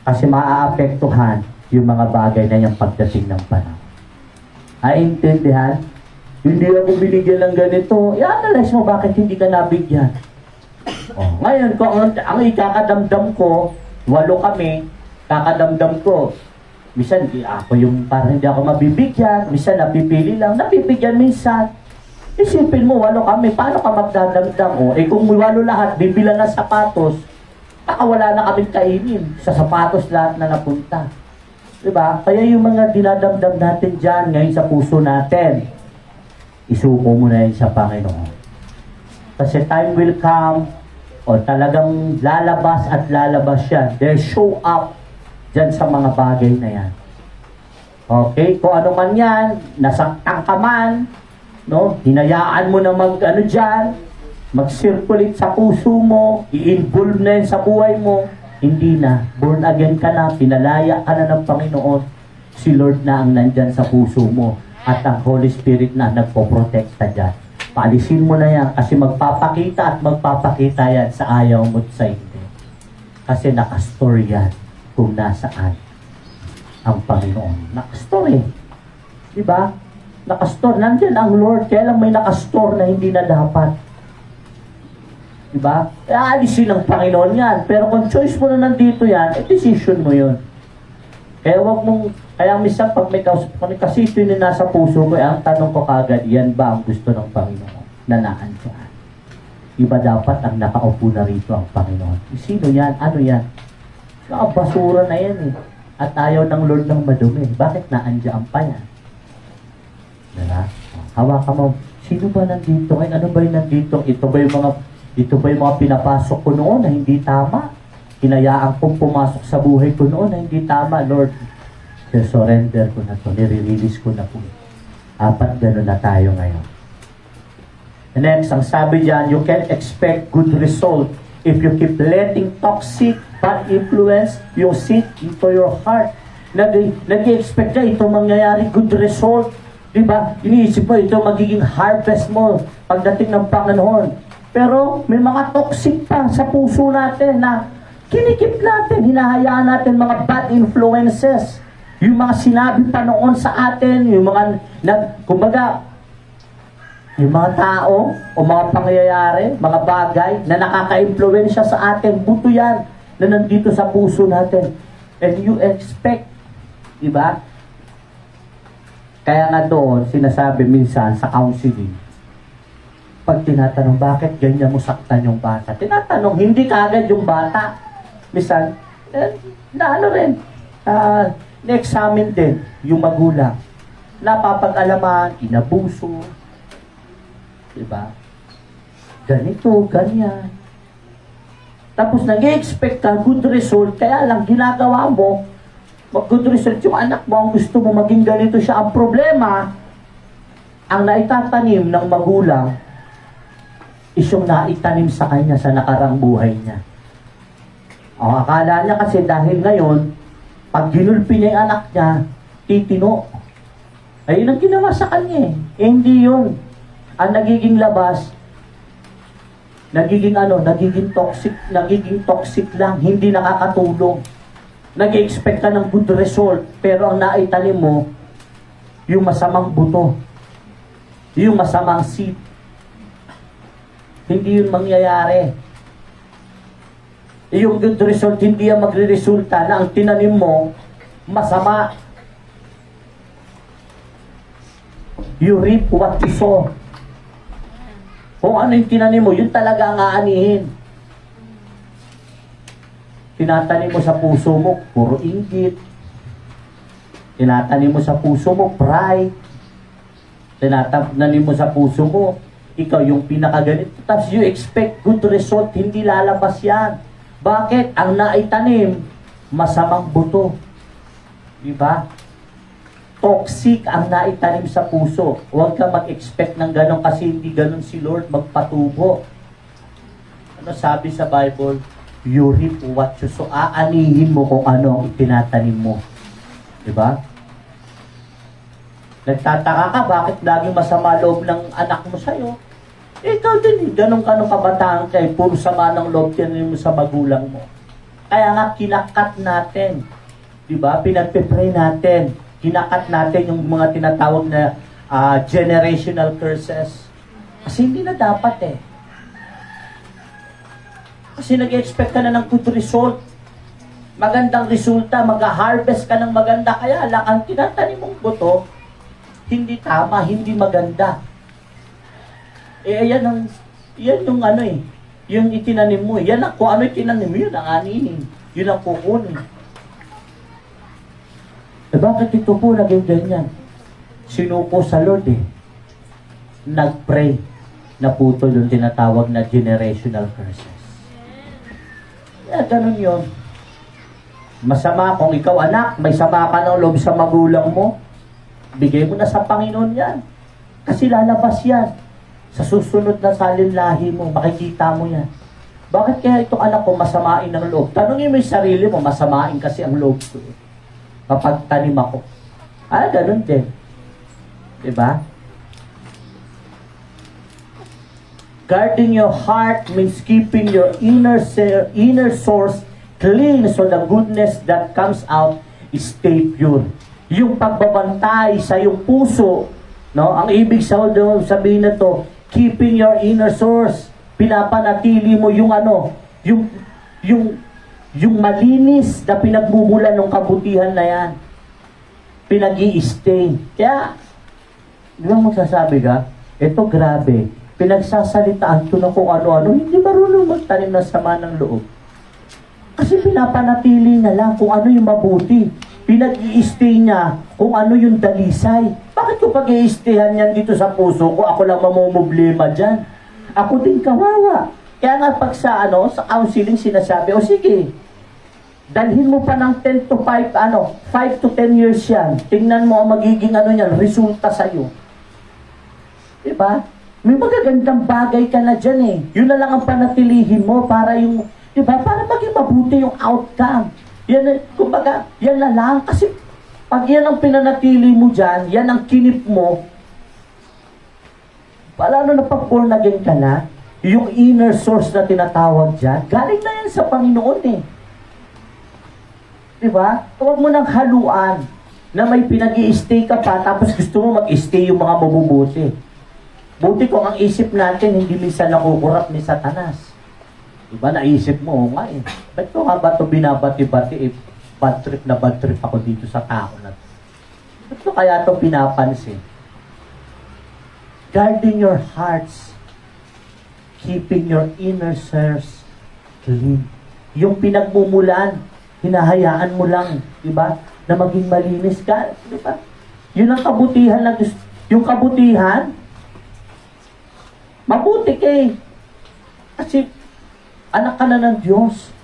S1: Kasi maaapektuhan yung mga bagay na yung pagdating ng panahon. Intindihan? Hindi ako binigyan ng ganito. I-analyze mo bakit hindi ka nabigyan. Oh, ngayon, kung ang ikakadamdam ko, 8 kami, kakadamdam ko, minsan ako yung parang hindi ako mabibigyan, minsan napipili lang, napipigyan minsan. Isipin mo, 8 kami, paano ka magdadamdam? O, kung 8 lahat, bibilang ng sapatos, baka wala na kaming kainin. Sa sapatos lahat na napunta. Diba? Kaya yung mga dinadamdam natin dyan, ngayon sa puso natin, isuko mo na yun sa Panginoon. Kasi time will come, o talagang lalabas at lalabas yan. They show up dyan sa mga bagay na yan. Okay? Kung ano man yan, nasaktan ka man, no? Hinayaan mo na mag-circulate sa puso mo, i-involve na yun sa buhay mo, hindi na. Born again ka na, pinalaya ka na ng Panginoon. Si Lord na ang nandyan sa puso mo at ang Holy Spirit na nagpoprotekta dyan. Paalisin mo na yan kasi magpapakita at magpapakita yan sa ayaw mo at sa hindi. Kasi nakastore yan kung nasaan ang Panginoon. Nakastore. Diba? Nakastore. Nandiyan ang Lord. Kaya lang may nakastore na hindi na dapat. Diba? Aalisin ng Panginoon yan. Pero kung choice mo na nandito yan, decision mo yun. Kaya wag mong, kaya minsan pag may kasi ito yung nasa puso ko, ang tanong ko kagad, yan ba ang gusto ng Panginoon na naandyan? Iba dapat ang nakaupo na rito ang Panginoon. Sino yan? Ano yan? Basura na yan eh. At ayaw ng Lord ng madumi. Bakit naandyan pa yan? Diba? Hawakan mo. Sino ba nandito? Ay, ano ba yung nandito? Ito ba yung mga pinapasok ko noon na hindi tama? Hinayaan kong pumasok sa buhay ko noon na hindi tama, Lord. Surrender ko na to. Nire-release ko na po. 4 gano'n na tayo ngayon. And next, ang sabi diyan, you can expect good result if you keep letting toxic bad influence yung seed into your heart. Nag-i-expect ka ito mangyayari good result. Diba? Iniisip mo ito magiging harvest mo pagdating ng Panginoon. Pero may mga toxic pa sa puso natin na kinikip natin, hinahayaan natin mga bad influences. Yung mga sinabi pa noon sa atin, yung mga, kumbaga, yung mga tao o mga pangyayari, mga bagay na nakaka-impluensya sa atin, buto yan na nandito sa puso natin. And you expect, diba? Kaya nga doon, sinasabi minsan sa counseling, pag tinatanong, bakit ganyan mo saktan yung bata? Tinatanong, hindi kagad yung bata. Minsan, na-examine din yung magulang. Napapag-alaman, inabuso. Diba? Ganito, ganyan. Tapos nag-expect ka, good result, kaya lang ginagawa mo, good result yung anak mo, ang gusto mo maging ganito siya. Ang problema, ang naitatanim ng magulang, is yung naitanim sa kanya sa nakarang buhay niya. O, akala niya kasi dahil ngayon, pag ginulpi niya yung anak niya, titino. Ayun ang ginawa sa kanya eh. Hindi yun. Ang nagiging labas, nagiging toxic lang, hindi nakakatulong. Nag-expect ka ng good result, pero ang naitanim mo, yung masamang buto, yung masamang seed. Hindi yun mangyayari. Yung good result, hindi yan magre-resulta na ang tinanim mo, masama. You reap what you sow. Kung ano yung tinanim mo, yun talaga ang aanihin. Tinatanim mo sa puso mo, puro inggit. Tinatanim mo sa puso mo, pride. Tinatanim mo sa puso mo, ikaw yung pinakaganito. Tapos you expect good result, hindi lalabas yan. Bakit? Ang naitanim, masamang buto. Diba? Toxic ang naitanim sa puso. Huwag ka mag-expect ng ganon kasi hindi ganon si Lord magpatubo. Ano sabi sa Bible? You reap what you sow. Aanihin mo kung ano ang itinatanim mo. Diba? Nagtataka ka, bakit laging masama loob ng anak mo sa'yo? Ikaw din, ganong kabataan ka, puro sama ng loob tinanim mo sa magulang mo. Kaya nga, kinakat natin. Diba? Pinagpipray natin. Kinakat natin yung mga tinatawag na generational curses. Kasi hindi na dapat eh. Kasi nag-expect ka na ng good result. Magandang resulta, mag-harvest ka ng maganda. Kaya lang, ang tinatanim mong buto, hindi tama, hindi maganda. Yan yung ano eh. Yung itinanim mo. Yan ang, kung ano itinanim mo, yun ang aninin. Yun ang kukunin. Bakit ito po naging ganyan? Sinupo sa Lord eh. Nag-pray na putol yung tinatawag na generational curses. Ganun yun. Masama kung ikaw anak, may sama ka ng loob sa magulang mo, bigay mo na sa Panginoon yan. Kasi lalabas yan. Sa susunod na salinlahi mo, makikita mo yan. Bakit kaya itong anak ko masamain ng loob? Tanungin mo yung sarili mo, masamain kasi ang loob ko. Kapag tanim ako. Ganun din. Diba? Guarding your heart means keeping your inner source clean so the goodness that comes out is stay pure. Yung pagbabantay sa iyong puso, no? Ang ibig sabihin na to, keeping your inner source, pinapanatili mo yung yung malinis na pinagmumulan ng kabutihan na yan. Pinag-i-stay. Kaya, di ba magsasabi ka, ito grabe, pinagsasalitaan ko na kung ano-ano, hindi marunong magtanim ng sama ng loob. Kasi pinapanatili na lang kung ano yung mabuti. Pinag-i-stay niya kung ano yung dalisay. Bakit ko pag-i-stayhan yan dito sa puso ko? Ako lang mamumblema dyan. Ako din kawawa. Kaya nga pag sa counseling sinasabi, sige, dalhin mo pa ng 5 to 10 years yan. Tingnan mo ang magiging niyan, resulta sa'yo. Diba? May magagandang bagay ka na dyan eh. Yun na lang ang panatilihin mo para yung, diba? Para maging mabuti yung outcome. Yan, kumbaga, yan na lang. Kasi pag yan ang pinanatili mo dyan, yan ang kinip mo, lalo na pag born again ka na, yung inner source na tinatawag dyan, galing na yan sa Panginoon eh. Diba? Huwag mo nang haluan na may pinag-i-stay ka pa, tapos gusto mo mag-stay yung mga mabubuti. Buti kung ang isip natin hindi minsan nakukurap ni Satanas. Diba, naisip mo, nga eh. Ba't ko nga ba ito binabati-bati bad trip ako dito sa tao na ito? Ba't ko kaya ito pinapansin? Guarding your hearts, keeping your inner source clean. Yung pinagmumulan, hinahayaan mo lang, diba? Na maging malinis ka, diba? Yun ang kabutihan na gusto. Yung kabutihan, mabuti kasi anak ka na ng Diyos.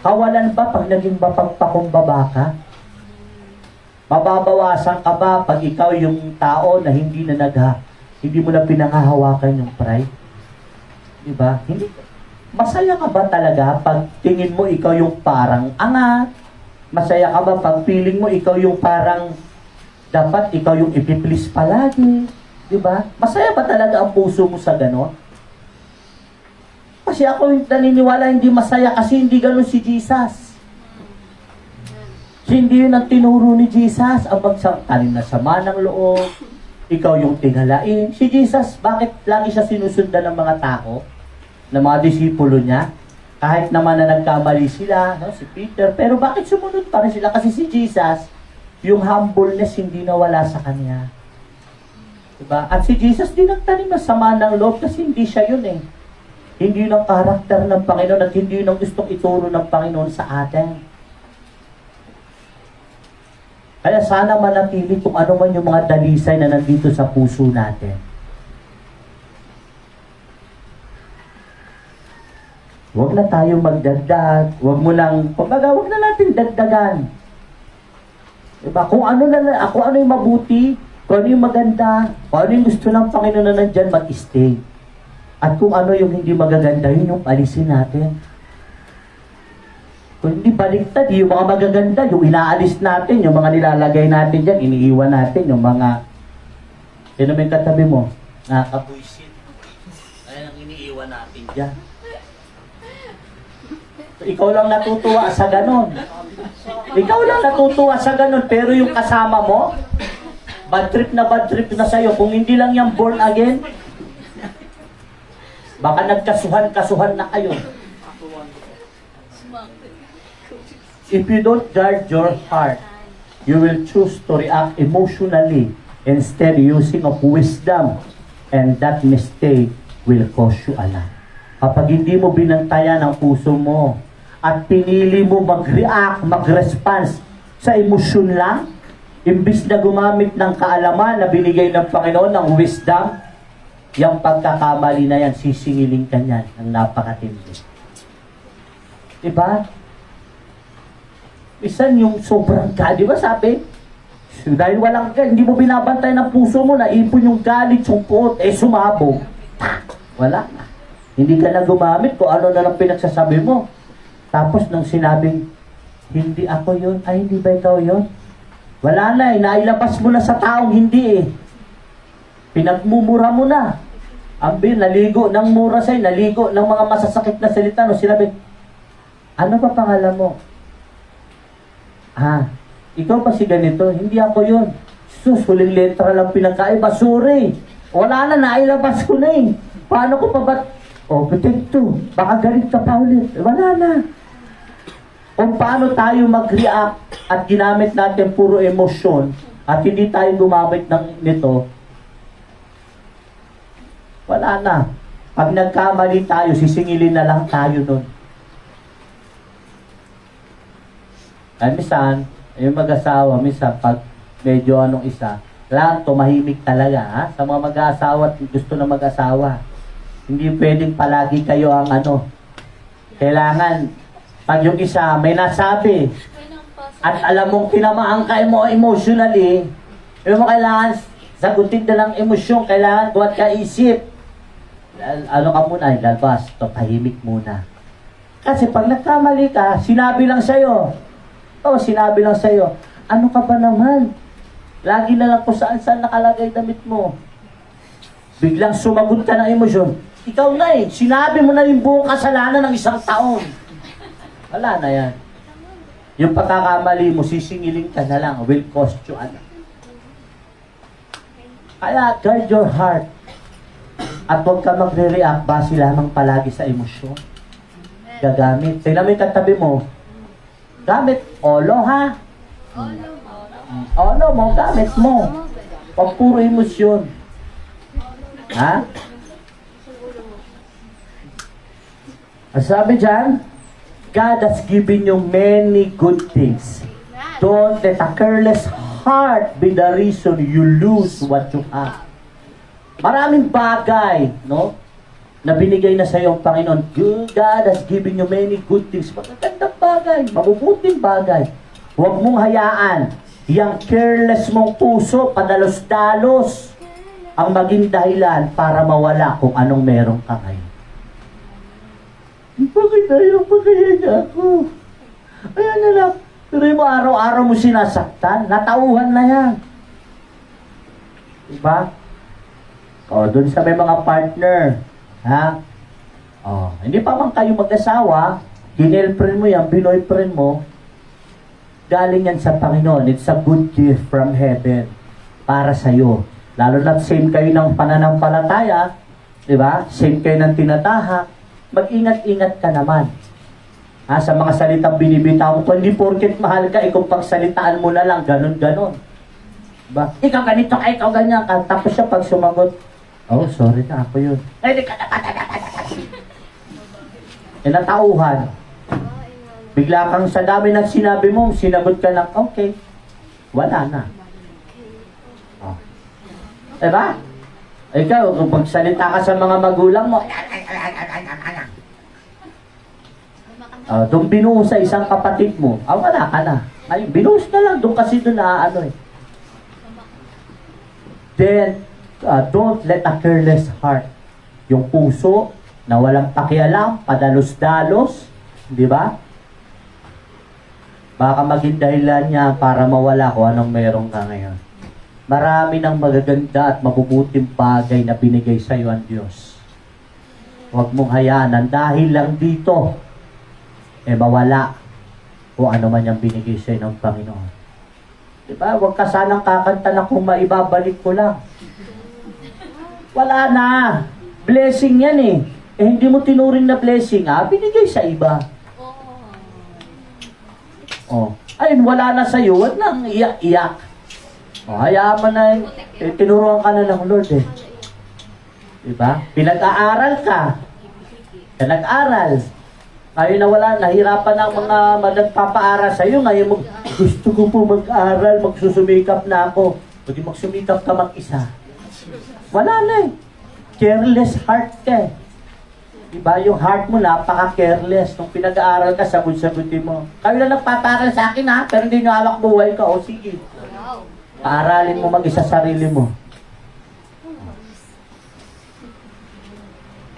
S1: Kawalan ba pag naging mapagpakumbaba ka? Mababawasan ka ba pag ikaw yung tao na hindi mo na pinangahawakan yung pride? Diba? Hindi. Masaya ka ba talaga pag tingin mo ikaw yung parang angat? Masaya ka ba pag feeling mo ikaw yung parang dapat ikaw yung ipiplease palagi? Diba? Masaya ba talaga ang puso mo sa ganon? Kasi ako yung naniniwala hindi masaya kasi hindi ganon si Jesus. Hindi yun ang tinuro ni Jesus, ang pagsangkanin na sama ng loob, ikaw yung tingalain. Si Jesus, bakit lagi siya sinusundan ng mga tao, ng mga disipulo niya? Kahit naman na nagkamali sila, no, si Peter, pero bakit sumunod pa rin sila? Kasi si Jesus, yung humbleness hindi nawala sa kanya. Diba? At si Jesus din nagtanim ng sama ng loob kasi hindi siya yun eh. Hindi yun ang karakter ng Panginoon at hindi yun ang gustong ituro ng Panginoon sa atin. Kaya sana manatili kung ano man yung mga dalisay na nandito sa puso natin. Huwag na tayong magdagdag. Huwag mo lang, kumbaga, huwag na natin dagdagan. Diba? Kung ano yung mabuti, kung ano yung maganda, kung ano yung gusto ng Panginoon na nandyan, mag-stay. At kung ano yung hindi magaganda, yun yung alisin natin. Kung hindi baliktad, yung mga magaganda, yung inaalis natin, yung mga nilalagay natin dyan, iniiwan natin, yung mga, sino may katabi mo? Nakakabuisit. Ayan ang iniiwan natin dyan. So, ikaw lang natutuwa sa ganon. Ikaw lang natutuwa sa ganon, pero yung kasama mo, bad trip na sa'yo. Kung hindi lang yung born again, baka nagkasuhan na kayo. If you don't guard your heart, you will choose to react emotionally instead using of wisdom, and that mistake will cost you a lot. Kapag hindi mo binantayan ang puso mo at pinili mo mag-react, mag-response sa emosyon lang, imbis na gumamit ng kaalaman na binigay ng Panginoon ng wisdom, yung pagkakamali na yan, sisingilin ka niyan ng napakatindi. Diba? Isan yung sobrang di ba sabi? So, dahil walang hindi mo binabantay ng puso mo, naipon yung galit, sungkot, sumabog. Wala. Hindi ka na gumamit kung ano na lang pinagsasabi mo. Tapos nang sinabing, hindi ako yun, ay hindi ba ikaw yun? Wala na nailabas mo na sa taong hindi Pinagmumura mo na. Ambil, naligo ng mura sa'yo, naligo ng mga masasakit na salita. No, sinabi, ano pa pangalan mo? Ikaw pa si ganito, hindi ako yun. Sus, huling letra lang pinagkaiba, sorry. Wala na, nailabas ko na Paano ko pa ba? Protecto, baka galit ka pa ulit. Wala na. Kung paano tayo mag-react at ginamit natin puro emosyon at hindi tayo gumamit nito, wala na. Pag nagkamali tayo, sisingilin na lang tayo nun. Ay, minsan, yung mag-asawa, minsan, pag medyo isa, lang tumahimik talaga, sa mga mag-asawa at gusto na mag-asawa. Hindi pwedeng palagi kayo ang Kailangan, pag yung isa may nasabi, at alam mong tinamaan ka mo emotionally, mo kailangan sagutin na lang emosyon, kailangan duwat ka isip. Ka muna, lalabas, tahimik muna. Kasi pag nagkamali ka, sinabi lang sa'yo, ano ka ba naman? Lagi na lang kung saan nakalagay damit mo. Biglang sumagot ka ng emosyon. Ikaw na sinabi mo na yung buong kasalanan ng isang taon. Wala na yan. Yung pagkakamali mo, sisingilin ka na lang, will cost you . Kaya, guard your heart. At huwag ka magre-react base lamang palagi sa emosyon. Gagamit. Tingnan mo yung katabi mo. Gamit. Olo, ha? Olo mo, gamit mo. Huwag puro emosyon. Ha? Ang sabi dyan, God has given you many good things. Don't let a careless heart be the reason you lose what you have. Maraming bagay, na binigay na sa iyo ang Panginoon. God has given you many good things. Magagandang bagay, mabubuting bagay. Huwag mong hayaan yung careless mong puso, padalos-dalos, ang maging dahilan para mawala kung anong meron ka ngayon. Bakit ayaw pa kaya niya ako? Ayan na lang. Pero yung araw-araw mo sinasaktan, natauhan na yan. Diba? O, dun sa may mga partner, ha? O, hindi pa man kayo mag-asawa, ginelfriend mo yan, binoyfriend mo, galing yan sa Panginoon. It's a good gift from heaven para sa'yo. Lalo na same kayo ng pananampalataya, diba? Same kayo ng tinatahak, mag-ingat-ingat ka naman. Ha, sa mga salitang binibitaw ko, hindi porket mahal ka, kung pagsalitaan mo na lang, ganun-ganon. Diba? Ikaw ganito ka, ikaw ganyan ka. Tapos siya pag sumagot, oh, sorry na, ako yun. Ay, di ka natauhan. Bigla kang sa dami ng sinabi mo, sinagot ka lang, okay, wala na. Oh. Diba? Ikaw, kung pagsalita ka sa mga magulang mo, doon binuhos sa isang kapatid mo, wala ka na. Ay, binuhos na lang, doon kasi doon na ano eh. Then, don't let a careless heart, yung puso na walang pakialam, padalos-dalos, di ba? Baka maging dahilan niya para mawala kung anong meron ka ngayon. Marami ng magaganda at mabubuting bagay na binigay sa iyo ang Diyos. Huwag mong hayaan dahil lang dito, mawala kung ano man yung binigay sa iyo ng Panginoon. Diba? Huwag ka sanang kakanta na kung maibabalik ko lang. Wala na. Blessing yan eh. Hindi mo tinuring na blessing, binigay sa iba. Oh. Ayun, wala na sa'yo. Huwag nang iyak-iyak. Hayaan mo na tinuruan ka na ng Lord eh. Diba? Pinag-aaral ka. Nag-aral. Ngayon na wala, nahirapan ang mga nagpapaaral sa'yo. Ngayon gusto ko po mag-aral, magsusumikap na ako. Pwede magsumikap ka mag-isa. Wala na eh. Careless heart ka eh. Diba? Yung heart mo napaka-careless. Nung pinag-aaral ka, sagot-sagutin mo. Kayo na nagpapaaral sa akin ha, pero hindi nyo hawak buhay ka. O sige. Paaralin mo mag-isa sarili mo.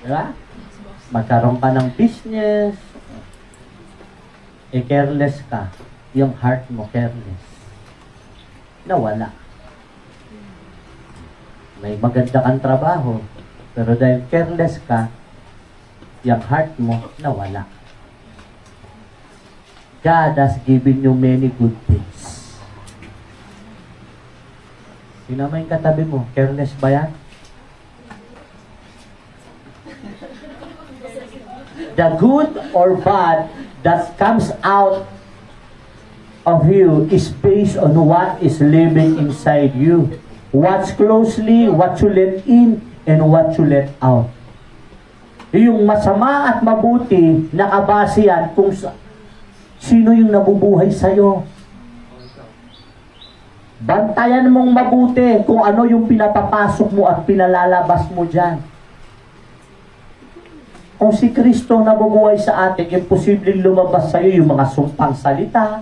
S1: Diba? Magkaroon ka ng business. Careless ka. Yung heart mo careless. Nawala. May maganda kang trabaho. Pero dahil careless ka, yung heart mo nawala. God has given you many good things. Sino may katabi mo? Careless ba yan? The good or bad that comes out of you is based on what is living inside you. Watch closely what you let in and what you let out. Yung masama at mabuti, nakabase yan kung sino yung nabubuhay sa'yo. Bantayan mong mabuti kung ano yung pinapapasok mo at pinalalabas mo dyan. Kung si Kristo nabubuhay sa atin, imposibleng lumabas sa iyo yung mga sumpang salita.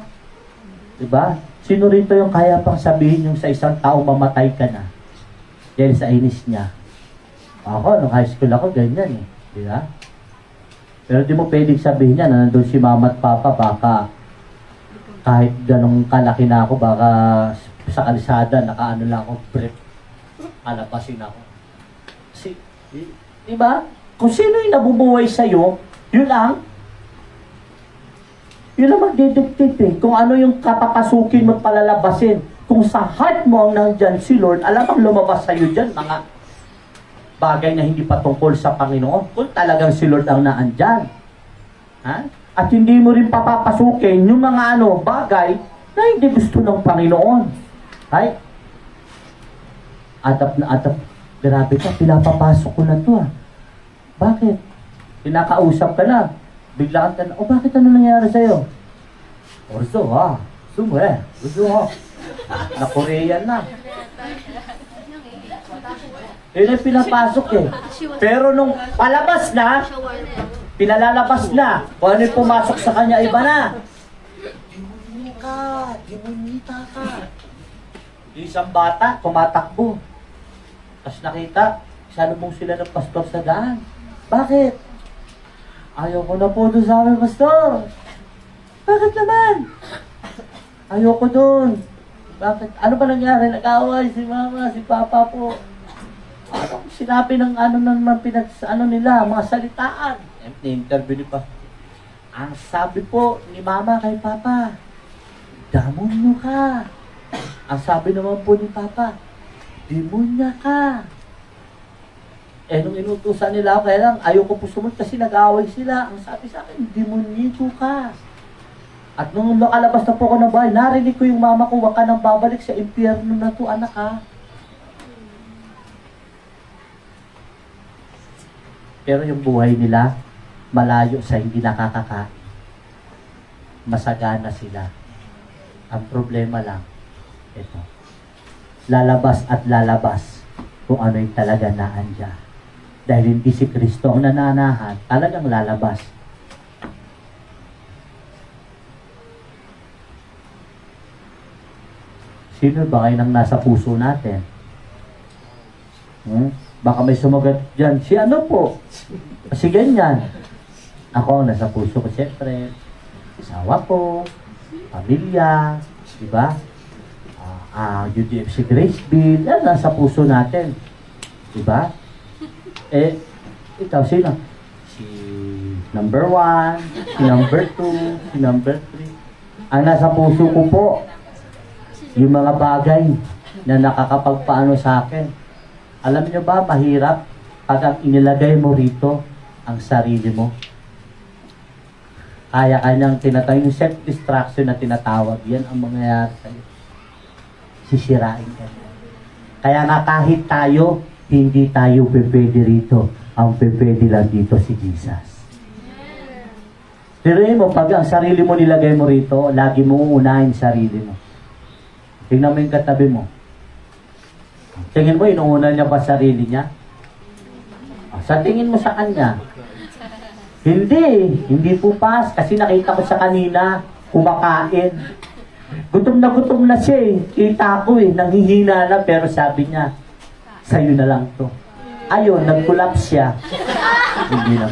S1: Diba? Sino rito yung kaya pang sabihin yung sa isang tao mamatay ka na? Dahil sa inis niya. Ako, nung high school ako, ganyan eh. Diba? Pero di mo pwedeng sabihin niya na nandun si mama at papa, baka kahit ganong kalaki na ako, baka sa kalisada, nakaano lang ako, brief, alapasin ako. Kasi, diba? Kung sino yung nabubuhay sa'yo, yun ang magdidictate eh. Kung ano yung kapapasukin mo at palalabasin. Kung sa heart mo ang nandyan si Lord, alam ang lumabas sa'yo dyan, mga bagay na hindi patungkol sa Panginoon. Kung talagang si Lord ang naandyan. Ha? At hindi mo rin papapasukin yung mga bagay na hindi gusto ng Panginoon. Right? Atap na atap. Grabe ka, pinapapasok ko na to Bakit? Pinakausap ka na. Bigla ka na, bakit ano nangyari sa'yo? Orso sumwe. Na Korean na. Yun ang pinapasok eh. Pero nung palabas na, pinalalabas na, kung ano yung pumasok sa kanya, iba na. Demonita ka. Isang bata, tumatakbo. Tapos nakita, salubong sila ng pastor sa daan. Bakit? Ayoko na po doon sa amin, Pastor. Bakit naman? Ayoko doon. Bakit? Ano ba nangyari? Nag-away si Mama, si Papa po. Ano sinabi ng ano naman nila, mga salitaan. Interview ni pa. Ang sabi po ni Mama kay Papa, demonyo ka. Ang sabi naman po ni Papa, demonya ka. Eh, nung inutusan nila ako, kaya lang, ayoko po sumunod kasi nag-away sila. Ang sabi sa akin, demonyito ka. At nung nakalabas na po ako ng bahay, narinig ko yung mama ko, wag ka nang babalik sa impyerno na to, anak ha. Pero yung buhay nila, malayo sa hindi nakakakain. Masagana sila. Ang problema lang, ito. Lalabas at lalabas kung ano yung talaga naandya. Dahil hindi si Kristo ang nananahan, talagang lalabas. Sino ba kayo nang nasa puso natin? Baka may sumagot dyan. Si ano po? Si ganyan. Ako, nasa puso ko siyempre. Asawa ko, pamilya, di ba? UDFC Grace Bill, yan nasa puso natin. Di ba? Eh, ikaw, sino? Si number 1, si number 2, si number 3. Ang nasa puso ko po, yung mga bagay na nakakapagpaano sa akin. Alam niyo ba, mahirap pag ang inilagay mo rito ang sarili mo. Kaya kanyang tinatawag yung self-destruction na tinatawag. Yan ang mangyayari sa'yo. Sisirain ka. Kaya nga kahit tayo, hindi tayo pwede rito. Ang pwede lang dito si Jesus. Pero mo, pag ang sarili mo nilagay mo rito, lagi mo uunahin sarili mo. Tingnan mo yung katabi mo. Tingin mo, inuuna niya ba sarili niya? Sa tingin mo sa kanya, hindi po pas. Kasi nakita ko sa kanina, kumakain. Gutom na siya eh. Kita ko eh, nanghihina na, pero sabi niya, sa'yo na lang to. Ayun, nag-collapse siya. Hindi na.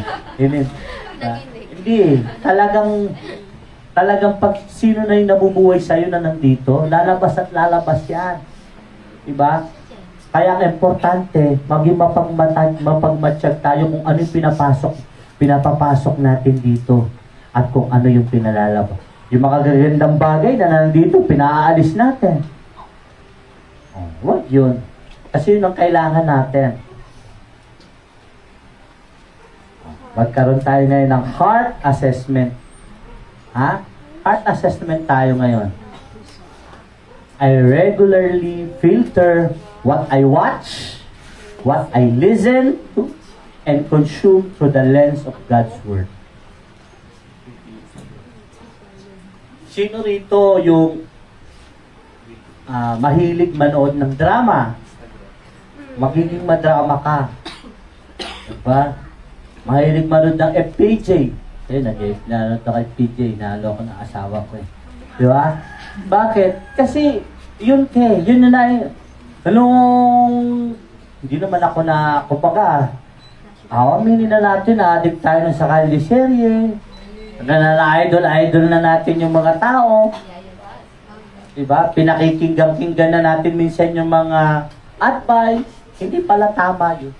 S1: Hindi eh. Talagang pag sino na yung nabubuhay sa'yo na nandito, lalabas at lalabas yan. Diba? Kaya ang importante, maging mapagmatsyag tayo kung ano yung pinapapasok natin dito at kung ano yung pinalalabas. Yung mga gagandang bagay na nandito, pinaalis natin. Wag yun. Kasi yun ang kailangan natin. Magkaroon tayo ngayon ng heart assessment. Ha? Heart assessment tayo ngayon. I regularly filter what I watch, what I listen to, and consume through the lens of God's Word. Sino rito yung mahilig manood ng drama? Magiging madrama ka. Diba? Mahilig manood ng FPJ. Nanood na kay PJ, nalo ko ng asawa ko eh. Di ba? Bakit? Kasi, yun na hindi naman ako na, kumbaga, aminin na natin na addict tayo ng sakali serye. Idol na natin yung mga tao. Di ba? Pinakikinggan na natin minsan yung mga advice. Hindi pala tama yun.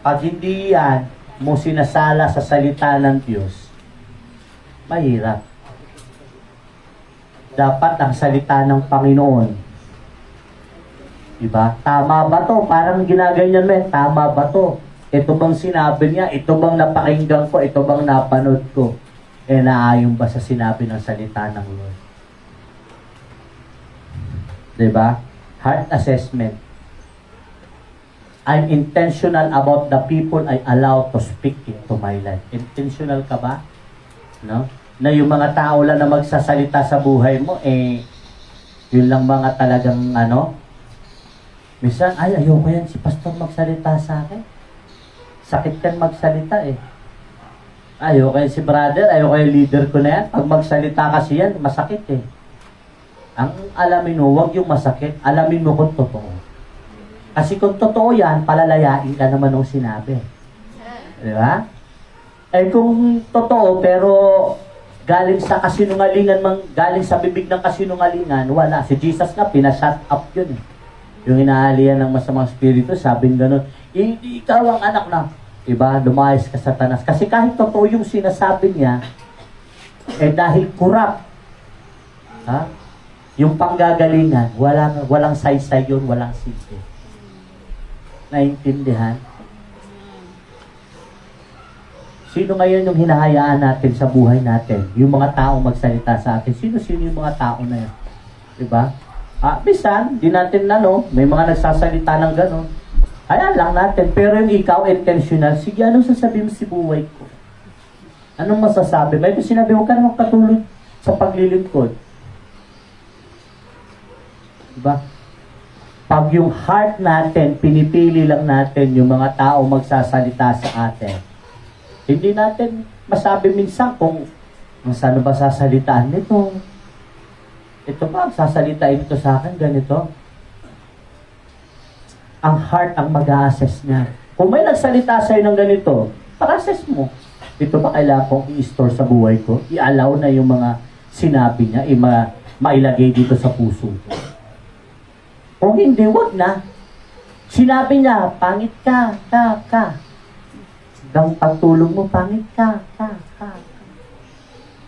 S1: Pag hindi yan, mo sinasala sa salita ng Diyos, mahirap. Dapat ang salita ng Panginoon. Diba? Tama ba to? Parang ginaganyan mo, tama ba to? Ito bang sinabi niya? Ito bang napakinggan ko? Ito bang napanood ko? Naayon ba sa sinabi ng salita ng Lord? Diba? Heart assessment. I'm intentional about the people I allow to speak into my life. Intentional ka ba? No? Na yung mga tao lang na magsasalita sa buhay mo, yun lang mga talagang minsan, ayoko yan si pastor magsalita sa akin. Sakit yan magsalita eh. Ayoko yan si brother, ayoko yung leader ko na yan. Pag magsalita kasi yan, masakit eh. Ang alamin mo, wag yung masakit. Alamin mo kung totoo. Kasi kung totoo yan, palalayain ka naman ng sinabi. Di ba? Eh kung totoo, pero galing sa kasinungalingan, galing sa bibig ng kasinungalingan, wala. Si Jesus nga, pinashut up yun eh. Yung inaalihan ng masamang spirito, sabing gano'n, ikaw ang anak na. Diba? Lumayas ka, Satanas. Kasi kahit totoo yung sinasabi niya, eh dahil kurap, ha? Yung panggagalingan, walang saysay yun, walang sisi. Naintindihan? Sino ngayon yung hinahayaan natin sa buhay natin? Yung mga taong magsalita sa atin. Sino-sino yung mga tao na yun? Diba? Bisan, di natin may mga nagsasalita ng gano'n. Hayaan lang natin. Pero yung ikaw, intentional, sige, anong sasabihin mo si buhay ko? Anong masasabi? May sinabi, huwag ka namang katulad sa paglilingkod. Diba? Pag yung heart natin, pinipili lang natin yung mga tao magsasalita sa atin. Hindi natin masabi minsan kung saan ba sasalitaan nito. Ito ba, sasalitain ito sa akin, ganito. Ang heart ang mag-a-assess niya. Kung may nagsalita sa'yo ng ganito, para-assess mo. Ito ba kailangan kong i-store sa buhay ko? I-allow na yung mga sinabi niya, mailagay dito sa puso ko. Kung hindi, wag na. Sinabi niya, pangit ka. Hanggang pagtulog mo, pangit ka.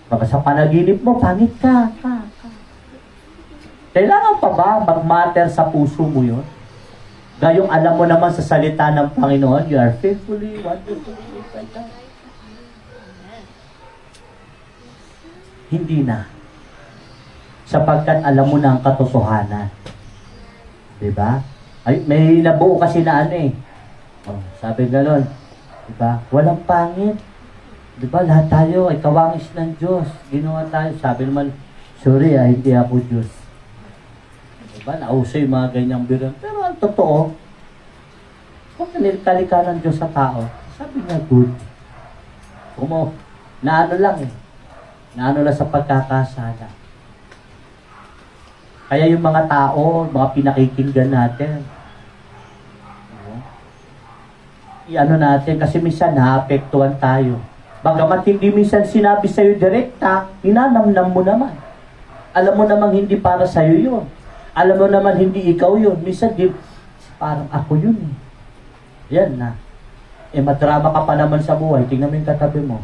S1: Baka sa panaginip mo, pangit ka. Kailangan pa ba mag-matter sa puso mo yun? Gayong alam mo naman sa salita ng Panginoon, you are faithfully, wonderfully, like that. Hindi na. Sapagkat alam mo na ang katotohanan. Diba? Ay, may nabuo kasi na sabi gano'n. Diba? Walang pangit. Diba? Lahat tayo ay kawangis ng Diyos. Ginawa tayo. Sabi naman, sorry hindi ako Diyos. Diba? Nauso yung mga ganyang biro. Pero ang totoo, kung nilikalika ng Diyos sa tao, sabi niya, good. Naano lang sa pagkakasala. Kaya yung mga tao, mga pinakikinggan natin, i-ano natin, kasi minsan naapektuhan tayo. Bagamat hindi minsan sinabi sa'yo direkta, inanamnam mo naman. Alam mo naman hindi para sa'yo yun. Alam mo naman hindi ikaw yun. Minsan parang ako yun eh. Yan na. Madrama ka pa naman sa buhay. Tingnan mo yung katabi mo.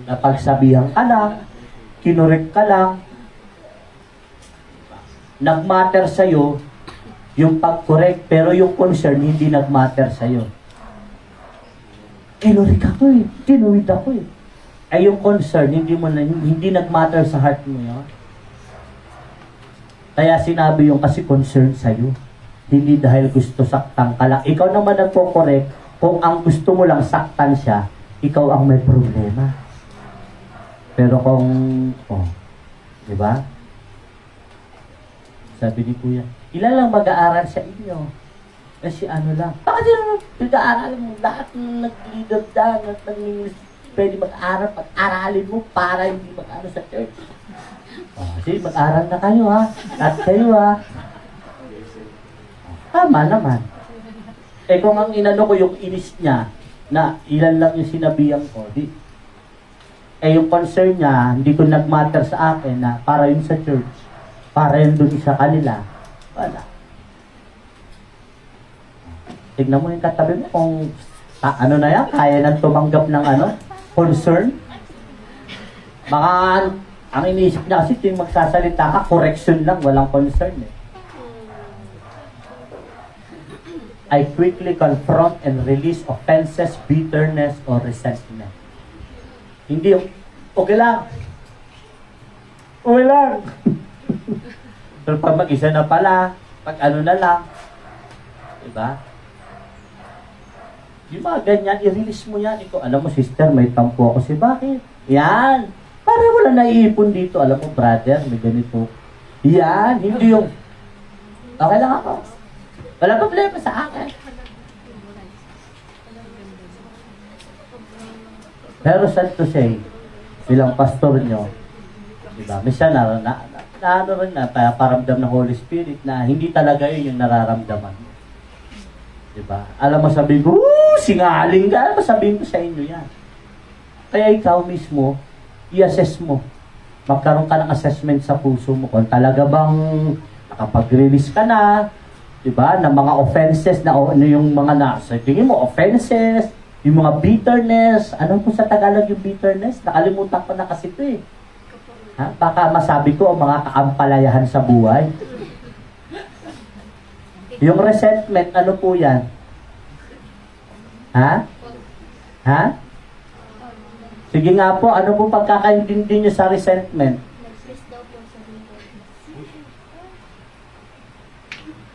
S1: Napagsabihan ka lang, kinurek ka lang, nagmatter sa'yo yung pag-correct, pero yung concern hindi nagmatter sa'yo. Kinurek ako kinuwid ako Ay yung concern, hindi nagmatter sa heart mo yun. Kaya sinabi yung kasi concern sa'yo. Hindi dahil gusto saktan ka lang. Ikaw naman nagpo-correct, kung ang gusto mo lang saktan siya, ikaw ang may problema. Pero kung, di ba? Sabi ni Kuya, ilan lang mag-aaral sa inyo? Kasi lang. Bakit yun mag-aaral mo? Lahat ng nag-leader dyan, pwede mag-aaral, pag-aralin mo para hindi mag-aaral sa church. Sige, mag-aaral na kayo At kayo Tama naman. Kung ang inano ko yung inis niya, na ilan lang yung sinabihan ko, yung concern niya, hindi ko nag-matter sa akin na para yun sa church, para yun doon sa kanila, wala. Tignan mo yung katabi mo kung na yan, kaya nang tumanggap ng concern. Baka ang iniisip niya kasi yung magsasalita ka, correction lang, walang concern I quickly confront and release offenses, bitterness, or resentment. Hindi okay lang. Pero pag mag-isa na pala, pag na lang, diba? Yung mga ganyan, i-release mo yan. Alam mo, sister, may tampo ako. Bakit? Yan. Para wala naiipon dito. Alam mo, brother, may ganito. Yan. Hindi yung, okay lang ako. Wala problema sa akin. Pero sad to say, bilang pastor nyo, diba, minsan na ano rin na, paramdam ng Holy Spirit na hindi talaga yun yung nararamdaman mo. Diba? Alam mo sabihin ko, singaling ka, alam mo sabihin ko sa inyo yan. Kaya ikaw mismo, i-assess mo. Magkaroon ka ng assessment sa puso mo kung talaga bang nakapag-release ka na, diba, ng mga offenses na ano yung mga nasa tingin mo, offenses, yung mga bitterness. Ano po sa Tagalog yung bitterness? Nakalimutan ko na kasi ito eh. Ha? Baka masabi ko ang mga kaampalayahan sa buhay. Yung resentment, ano po yan? Ha? Ha? Sige nga po, ano po pagkakaintindi nyo sa resentment?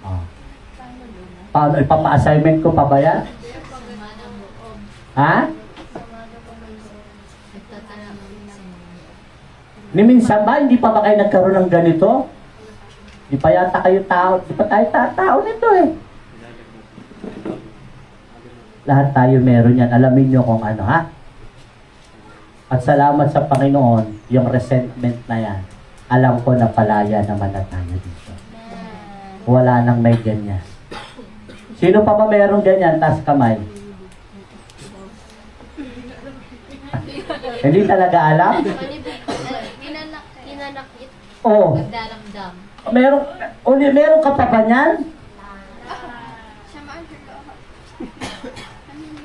S1: Oh. Paano, ipapa-assignment ko pa ba yan? Ha? Ni minsan ba, hindi pa ba kayo nagkaroon ng ganito? Di pa yata kayo tao, di pa tayo tao nito eh. Lahat tayo meron yan. Alamin nyo kung ano, ha? At salamat sa Panginoon, yung resentment na yan. Alam ko na palaya naman na tayo dito. Wala nang may ganyan. Sino pa ba meron ganyan? Taas kamay. Hindi talaga alam?
S2: Inanakit.
S1: Oo.
S2: Nagdaramdam.
S1: Meron ka pa ba niyan?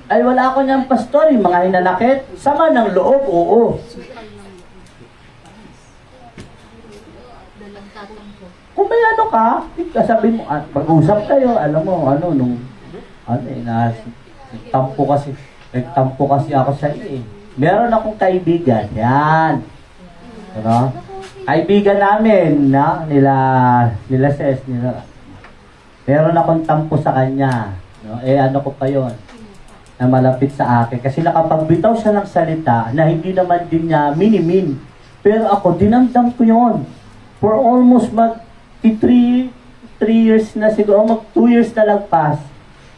S1: Ay, wala ako niyang pastor, yung mga hinanakit. Sama ng loob, oo.
S2: Dalang tatampo.
S1: Kung may ano ka, sabihin mo, mag-usap kayo, alam mo, nagtampo kasi ako sa iyo eh. Meron akong kaibigan, yan. Ano? Kaibigan namin, nila Ses, meron akong tampo sa kanya. No? Ano ko pa yon na malapit sa akin. Kasi nakapagbitaw siya ng salita na hindi naman din niya minimin. Pero ako, dinamdam ko yon. For almost 3 years na siguro, 2 years na lagpas.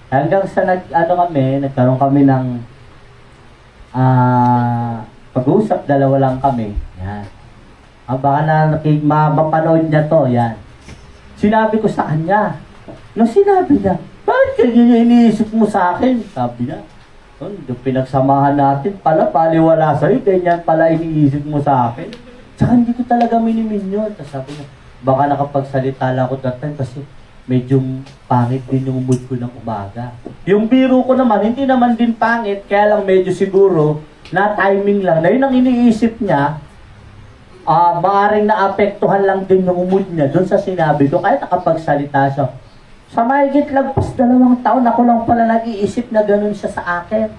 S1: Hanggang sa nagkaroon kami ng pag-uusap, dalawa lang kami. Yan. Baka mapanood niya to, yan. Sinabi ko sa kanya. Nung sinabi niya, bakit ganyan iniisip mo sa akin? Sabi niya, yung pinagsamahan natin pala, paliwala sa'yo, ganyan pala iniisip mo sa akin. Tsaka hindi ko talaga minimin yun. Tapos sabi niya, baka nakapagsalita lang ako that time kasi medyo pangit din yung mood ko ng umaga. Yung biro ko naman, hindi naman din pangit, kaya lang medyo siguro na timing lang. Na yun ang iniisip niya, maaaring naapektuhan lang din yung mood niya doon sa sinabi ko, kaya nakapagsalita siya. Sa mahigit lagpas 2 taon, ako lang pala nag-iisip na ganun siya sa akin.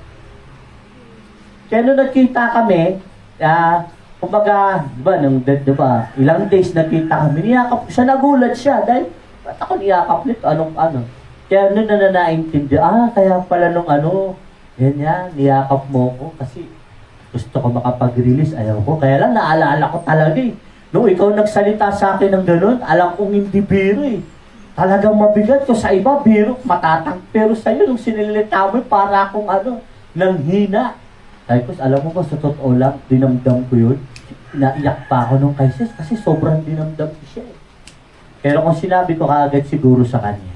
S1: Kaya nung nagkita kami, kumbaga, diba, ilang days nagkita kami, niyakap siya, nagulat siya, dahil, ba't ako niyakap nito, ano. Kaya nung naintindi, kaya pala nung yan, niyakap mo ko, kasi gusto ko makapag-release, ayaw ko, kaya lang naalala ko talaga eh. Nung ikaw nagsalita sa akin ng ganun, alam kong hindi biro eh. Talagang mabigat ko sa iba, biro, matatang. Pero sa'yo, nung sinilita mo, para akong nanghina. Sabi ko, alam mo ba, sa totoo lang, dinamdam ko yun. Naiyak pa ako nung kay Sis, kasi sobrang dinamdam ko siya. Pero kung sinabi ko kaagad siguro sa kanya,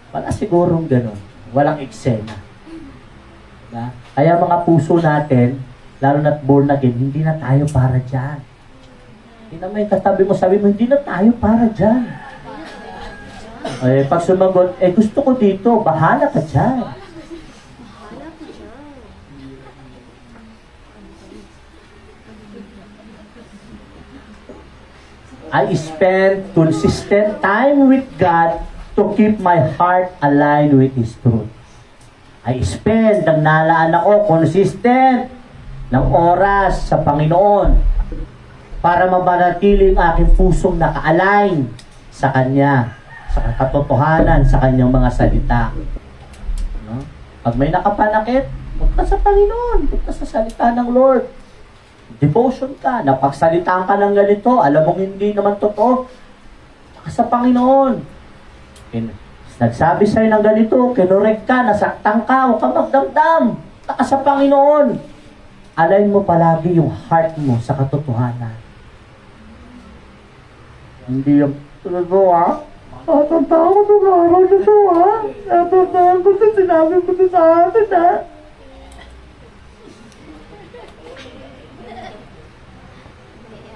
S1: wala sigurong ganun. Walang eksena. Diba? Kaya mga puso natin, lalo na't born again, hindi na tayo para dyan. Hindi na may katabi mo, sabi mo, hindi na tayo para dyan. Pag sumagot, gusto ko dito, bahala ka dyan. I spend consistent time with God to keep my heart aligned with His truth. I spend, nalaan ako, consistent ng oras sa Panginoon para mapanatili ang aking pusong naka-align sa Kanya, sa katotohanan, sa Kanyang mga salita. No? Pag may nakapanakit, punta sa Panginoon, punta sa salita ng Lord. Devotion ka, napagsalitaan ka ng ganito, alam mong hindi naman totoo, sa Panginoon. Nagsabi sa'yo ng ganito, kinurek ka, nasaktan ka, huwag ka magdamdam, taka sa Panginoon. Align mo palagi yung heart mo sa katotohanan. Hindi yung totoo ha? Tatandaan ko nung araw na to ha? Tatandaan ko sa sinabi mo na sa atin ha?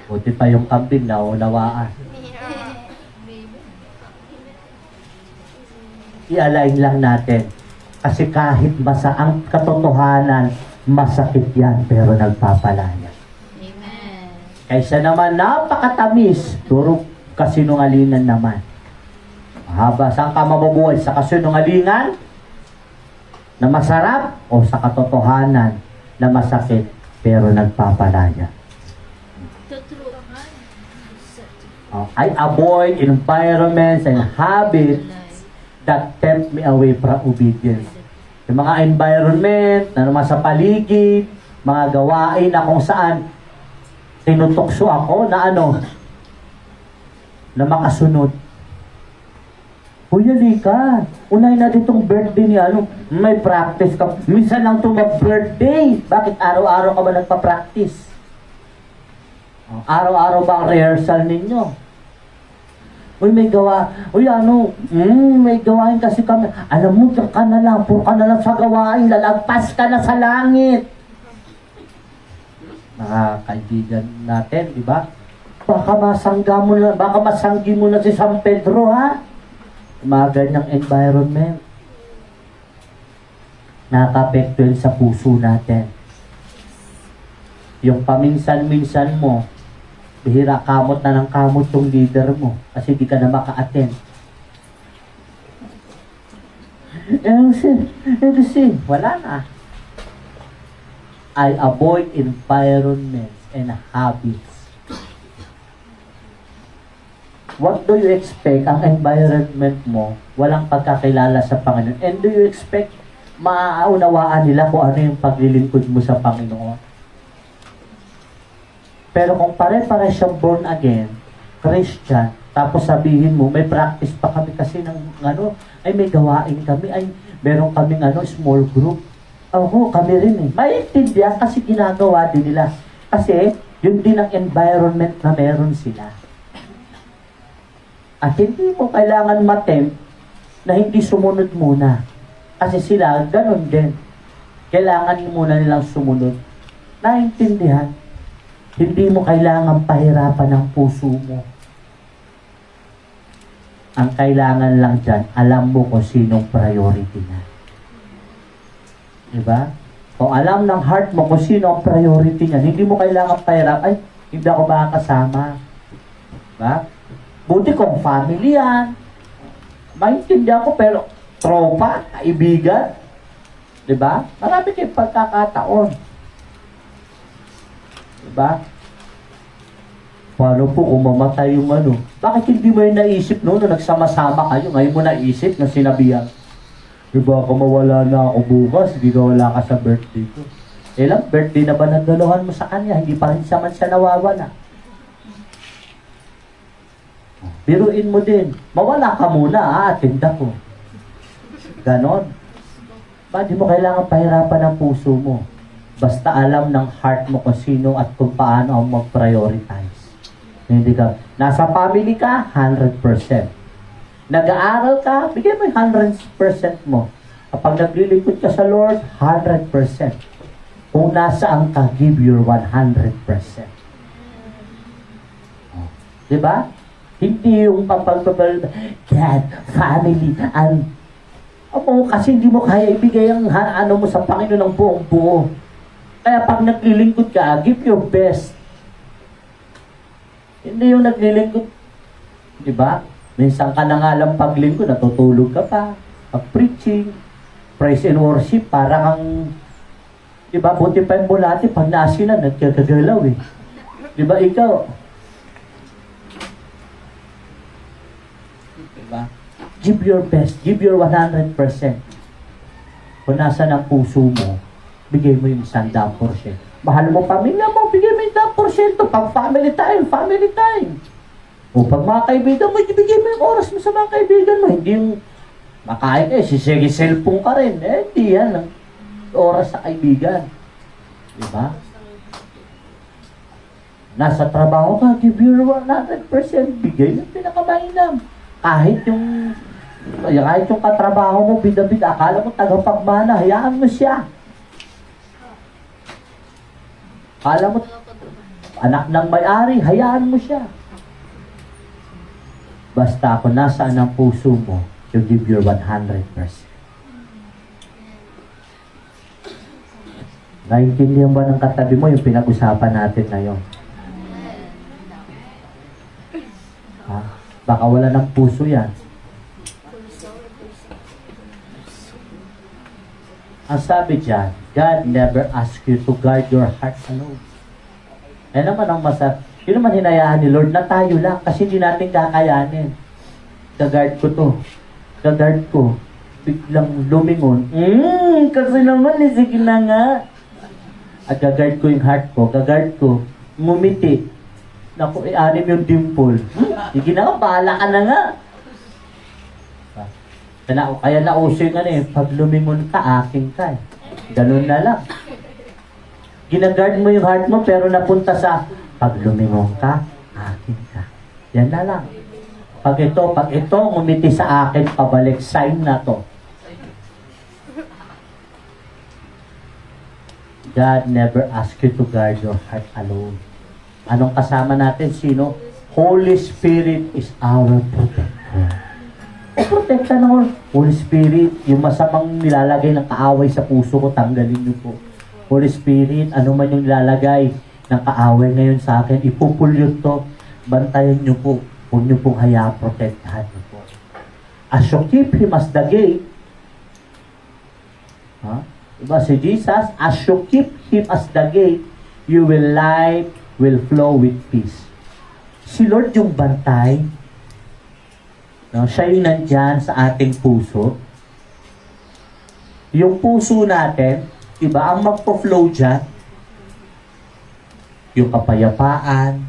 S1: Buti pa yung kambing na unawaan. I-align lang natin. Kasi kahit ang katotohanan, masakit yan, pero nagpapalaya.
S2: Amen.
S1: Kaysa naman napakatamis, puro kasinungalingan naman. Mahaba, saan ka mabubuhay? Sa kasinungalingan na masarap o sa katotohanan na masakit, pero nagpapalaya? I avoid environments and habits that tempt me away from obedience. Yung mga environment na naman sa paligid, mga gawain na kung saan tinutokso ako na na makasunod. Kuya Lika, unay na ditong birthday ni may practice ka. Minsan lang ito mag-birthday. Bakit araw-araw ka ba nagpa-practice? Araw-araw ba ang rehearsal ninyo? Uy, may gawain kasi kami. Alam mo, puro ka na lang sa gawain, lalagpas ka na sa langit. Mga kaibigan natin, di ba? Baka masanggi mo na si San Pedro, ha? Mga ganyang environment. Nakaka-apekto yun sa puso natin. Yung paminsan-minsan mo, bihira kamot na ng kamot yung leader mo kasi di ka na maka-attend. Kasi wala na. I avoid environments and habits. What do you expect? Ang environment mo, walang pagkakilala sa Panginoon. And do you expect maaunawaan nila kung ano yung paglilingkod mo sa Panginoon? Pero kung pare-pare siyang born again, Christian, tapos sabihin mo, may practice pa kami kasi may gawain kami, meron kaming small group. Kami rin eh. Maintindihan kasi ginagawa din nila. Kasi, yun din ang environment na meron sila. At hindi mo kailangan matempt na hindi sumunod muna. Kasi sila, ganun din. Kailangan muna nilang sumunod. Naintindihan? Hindi mo kailangan pahirapan ang puso mo. Ang kailangan lang dyan, alam mo kung sinong priority na. Diba? Kung alam ng heart mo kung sino ang priority niya, hindi mo kailangan pahirap, hindi ako makakasama. Diba? Buti kung family yan. Maintindihan ko, pero tropa, kaibigan. Diba? Marami kayong pagkakataon. Diba? Paano po kung mamatay yung Bakit hindi mo yung naisip nung nagsama-sama kayo? Ngayon mo naisip na sinabihan. Diba ako mawala na ako bukas, hindi ka wala ka sa birthday ko. Lang, birthday na ba nagdalohan mo sa kanya? Hindi pa rin siya nawawala. Biruin mo din. Mawala ka muna, attend ako. Ganon. Di mo kailangan pahirapan ang puso mo? Basta alam ng heart mo kung sino at kung paano ang mag-prioritize. Hindi ka. Nasa family ka, 100%. Nag-aaral ka, bigyan mo yung 100% mo. Kapag naglilingkod ka sa Lord, 100%. Kung nasaan ka, give your 100%. Diba? Hindi yung kapag-God, family, and kasi hindi mo kaya ibigay ang mo sa Panginoon ng buong buo. Kaya pag naglilingkod ka, give your best. Hindi yung naglilingkod. Diba? Minsan ka na nga lang paglingkod, natutulog ka pa. Pag-preaching, praise and worship, parang ang, diba, buti pa yung bulati, pag naasinan, nagkagalaw eh. Diba, ikaw? Diba? Give your best, give your 100%. Kung nasa ng puso mo, bigay mo yung 100%. Mahal mo pamilya mo, bigay mo yung 100%. Pag family time. O pag mga kaibigan mo, ibigay mo yung oras mo sa mga kaibigan mo. Hindi yung makain sige, cellphone ka rin. Hindi yan. Oras sa kaibigan. Diba? Nasa trabaho ka, give your 100%. Bigay ng pinakamainam. Kahit yung katrabaho mo, bida-bida, akala mo tagapagmana, hayaan mo siya. Akala mo, anak ng may-ari, hayaan mo siya. Basta kung nasaan ang puso mo, you give your 100%. Naintindihan ba ng katabi mo yung pinag-usapan natin ngayon? Ha? Baka wala ng puso yan. Ang sabi dyan, God never asked you to guard your heart alone. Eh naman ang yun naman hinayaan ni Lord na tayo lang kasi hindi natin kakayanin. Gagard ko to. Gagard ko. Biglang lumingon. Kasi naman sige na nga. At gagard ko yung heart ko. Gagard ko. Ngumiti. Naku, anim yung dimple. Sige na nga, bahala ka na nga. Kaya nauso yung pag lumingon ka, aking ka. Ganun na lang. Ginagard mo yung heart mo pero napunta sa pag lumingon ka, aking ka. Yan na lang. Pag ito, ngumiti sa akin, pabalik, sign na to. God never asked you to guard your heart alone. Anong kasama natin? Sino? Holy Spirit is our protector. O protekta ng Holy Spirit, yung masamang nilalagay ng kaaway sa puso ko, tanggalin niyo po. Holy Spirit, ano man yung nilalagay ng kaaway ngayon sa akin, ipupulyot to, bantayan niyo po. Huwag niyo pong hayaan, protektahan niyo po. As you keep him as the gate, diba si Jesus, as you keep him as the gate, life will flow with peace. Si Lord yung bantay, no? Siya yung nandyan sa ating puso. Yung puso natin, iba ang magpo-flow dyan, yung kapayapaan,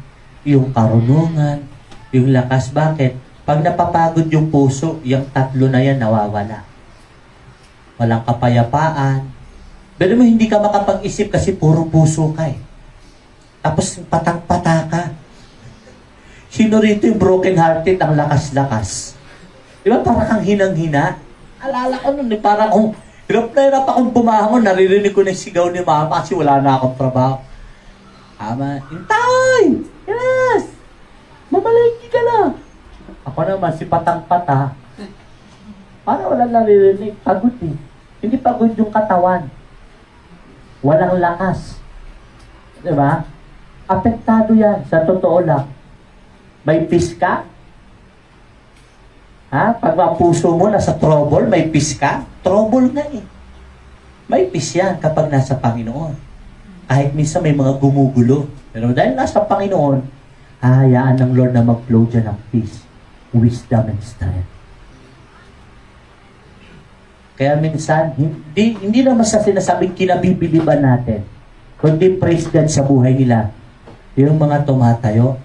S1: yung karunungan, yung lakas. Bakit? Pag napapagod yung puso, yung tatlo na yan nawawala. Walang kapayapaan. Pero mo hindi ka makapag-isip kasi puro puso ka eh. Tapos patang-pata ka. Sino rito yung broken-hearted ang lakas-lakas? Di ba parang kang hinang-hina? Alala ko nun, parang kung hirap akong bumangon, naririnig ko na yung sigaw ni mama kasi wala na akong trabaho. Ama, Intay! Yes! Mamalaki ka na! Ako naman, si patang-pata. Parang wala naririnig. Pagod eh. Hindi pagod yung katawan. Walang lakas. Di ba? Apektado yan. Sa totoo lang. May peace ka? Ha? Pag puso mo nasa trouble, may peace ka? Trouble nga eh. May peace yan kapag nasa Panginoon. Kahit minsan may mga gumugulo. Pero dahil nasa Panginoon, hahayaan ng Lord na mag-flow dyan ng peace, wisdom, and strength. Kaya minsan, hindi naman sa sinasabing kinabibiliban natin, kundi praise God sa buhay nila. Yung mga tumatayo,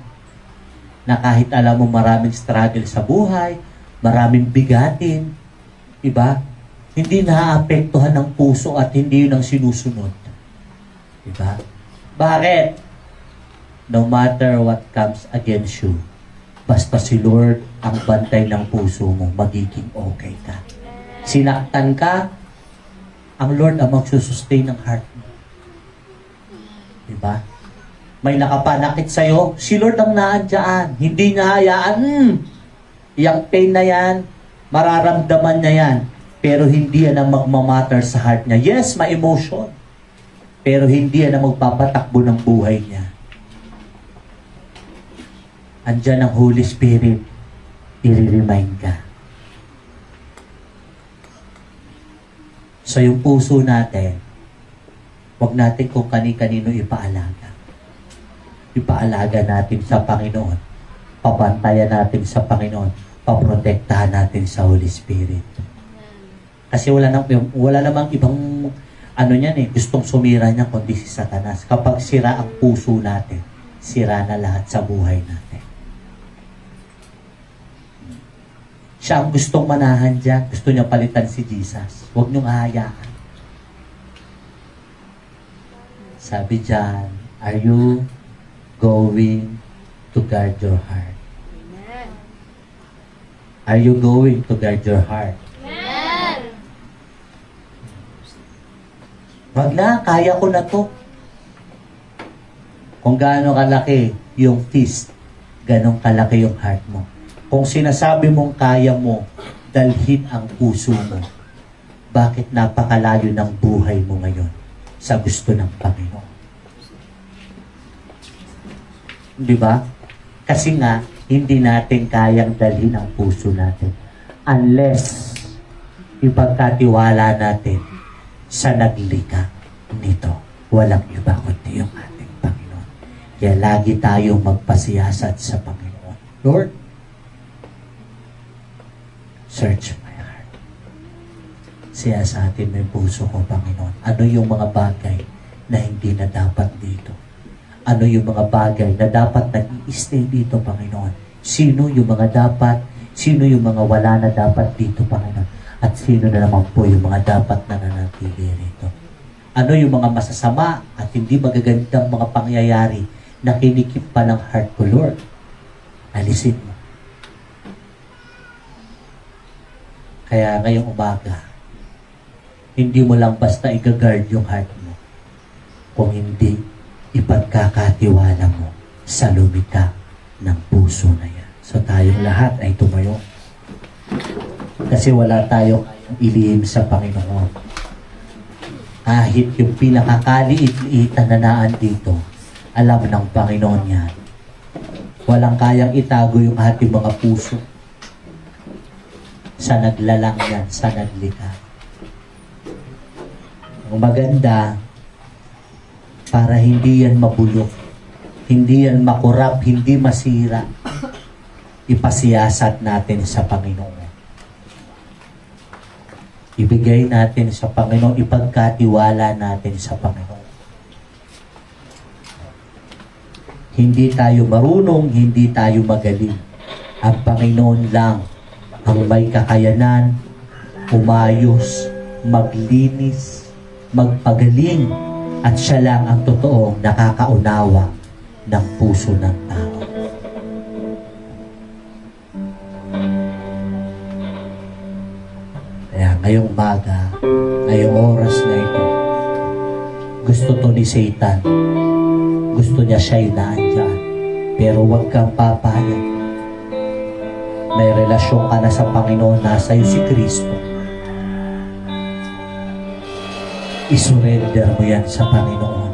S1: na kahit alam mo maraming struggle sa buhay, maraming bigatin, diba? Hindi naaapektuhan ng puso at hindi yun ang sinusunod. Diba? Bakit? No matter what comes against you, basta si Lord ang bantay ng puso mo, magiging okay ka. Sinaktan ka, ang Lord ang magsusustain ng heart mo. Diba? May nakapanakit sa'yo, si Lord ang naandyan. Hindi niya hayaan, yung pain na yan, mararamdaman niya yan. Pero hindi yan ang magmamatter sa heart niya. Yes, may emotion. Pero hindi yan ang magpapatakbo ng buhay niya. Andyan ang Holy Spirit, i-remind ka. So yung puso natin, wag natin kung kani-kanino ipaalaga. Ipaalaga natin sa Panginoon. Pabantayan natin sa Panginoon. Paprotektahan natin sa Holy Spirit. Kasi wala namang ibang gustong sumira niya kundi si Satanas. Kapag sira ang puso natin, sira na lahat sa buhay natin. Siya ang gustong manahan dyan. Gusto niya palitan si Jesus. Huwag niyong ahayaan. Sabi dyan, are you going to guard your heart? Are you going to guard your heart? Wag na, kaya ko na to. Kung gaano kalaki yung fist, ganong kalaki yung heart mo. Kung sinasabi mong kaya mo, dalhin ang puso mo, bakit napakalayo ng buhay mo ngayon sa gusto ng Panginoon? Di ba? Kasi nga, hindi natin kayang dalhin ang puso natin unless ipagkatiwala natin sa naglikha nito. Walang iba kundi yung ating Panginoon. Kaya lagi tayong magpasiyasat sa Panginoon. Lord, search my heart. Siyasatin mo yung puso ko, Panginoon. Ano yung mga bagay na hindi na dapat dito? Ano yung mga bagay na dapat nag-i-stay dito, Panginoon? Sino yung mga dapat? Sino yung mga wala na dapat dito, Panginoon? At sino na naman po yung mga dapat na nanatili rito? Ano yung mga masasama at hindi magagandang mga pangyayari na kinikip pa ng heart ko, Lord? Alisin mo. Kaya ngayong umaga, hindi mo lang basta i-guard yung heart mo. Kung hindi, ipagkakatiwala mo sa lumika ng puso na yan. So tayong lahat ay tumayo. Kasi wala tayong ilihim sa Panginoon. Kahit yung pinakakaliit-liitan na naan dito, alam ng Panginoon yan. Walang kayang itago yung ating mga puso sa naglalang yan, sa naglikha. Ang maganda, para hindi yan mabulok, hindi yan makurap, hindi masira, ipasiyasat natin sa Panginoon. Ibigay natin sa Panginoon, ipagkatiwala natin sa Panginoon. Hindi tayo marunong, hindi tayo magaling. Ang Panginoon lang ang may kakayanan, umayos, maglinis, magpagaling, at siya lang ang totoong nakakaunawa ng puso ng tao. Kaya ngayong umaga, ngayong oras na ito, gusto to ni Satan. Gusto niya siya'y naandyan. Pero huwag kang papayag. May relasyon ka na sa Panginoon, nasa iyo si Kristo. Isurrender mo yan sa Panginoon.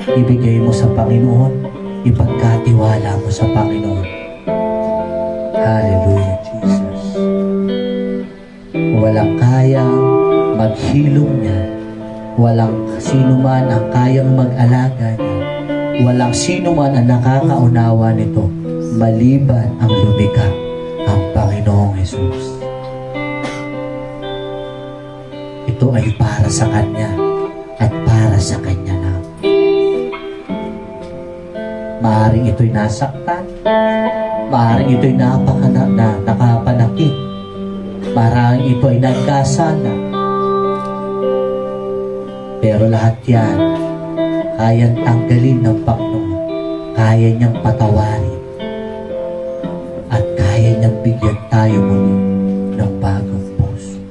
S1: Ibigay mo sa Panginoon, ipagkatiwala mo sa Panginoon. Hallelujah, Jesus. Walang kayang maghilom niya. Walang sino man ang kayang mag-alaga niya. Walang sino man ang nakakaunawa nito maliban ang lumikha, ang Panginoong Jesus. Ito ay para sa Kanya at para sa Kanya lang. Maaring ito'y nasaktan, maaring ito'y nakapanakit, maaring ito ay nagkasala. Pero lahat yan, kayang tanggalin ng Panginoon, kaya niyang patawarin, at kaya niyang bigyan tayo muli ng bagong puso.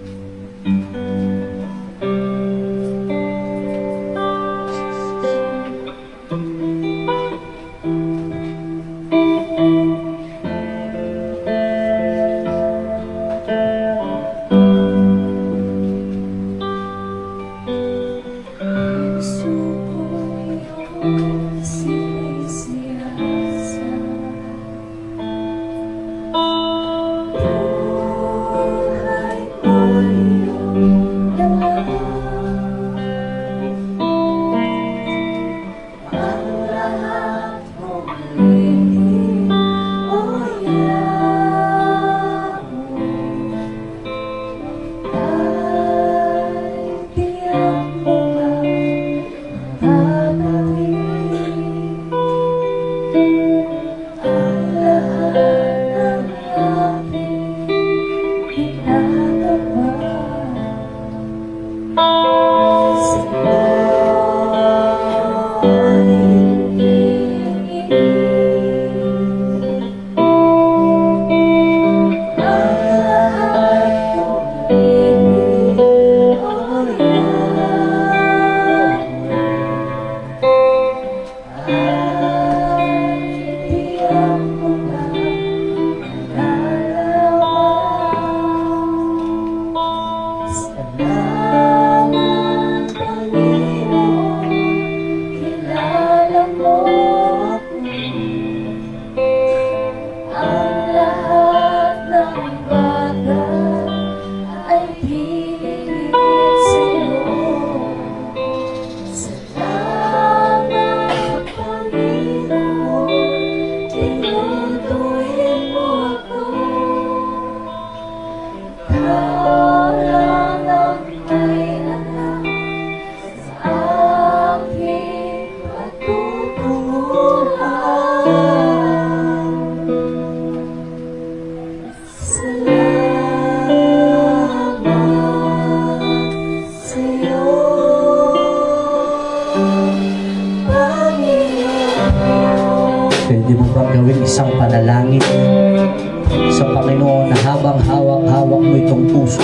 S3: habang hawak-hawak mo itong puso,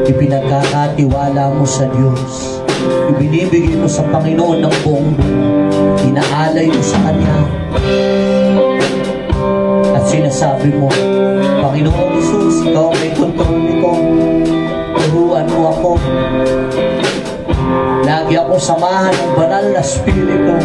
S3: ipinagkakatiwala mo sa Diyos, ibinibigay mo sa Panginoon ng buong buo, inaalay mo sa Kanya, at sinasabi mo, Panginoong Jesus, Ikaw ang may kontrol nito, turuan mo ako, lagi akong samahan ng banal na Espiritu.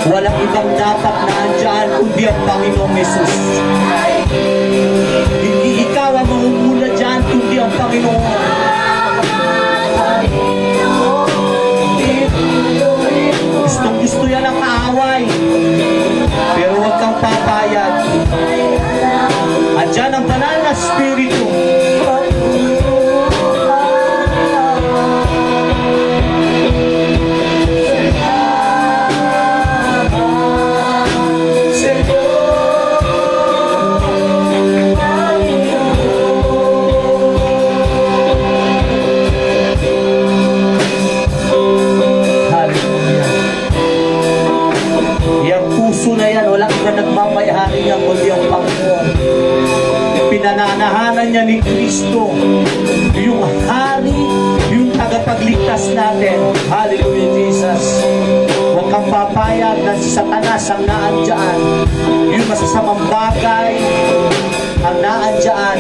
S3: Walang ibang dapat na andyan kundi ang Panginoong Jesus. Hindi ikaw ang mamumula dyan kundi ang Panginoon. Gustong gusto yan ang kaaway, pero huwag kang papayag. Andyan ang banal na Espiritu. Nagmamayari niya kundi ang Panginoon. Pinananahanan niya ni Kristo, yung hari, yung tagapagligtas natin. Hallelujah, Jesus. Huwag kang papayag na si Satanas ang naandyan, yung masasamang bagay ang naandyan.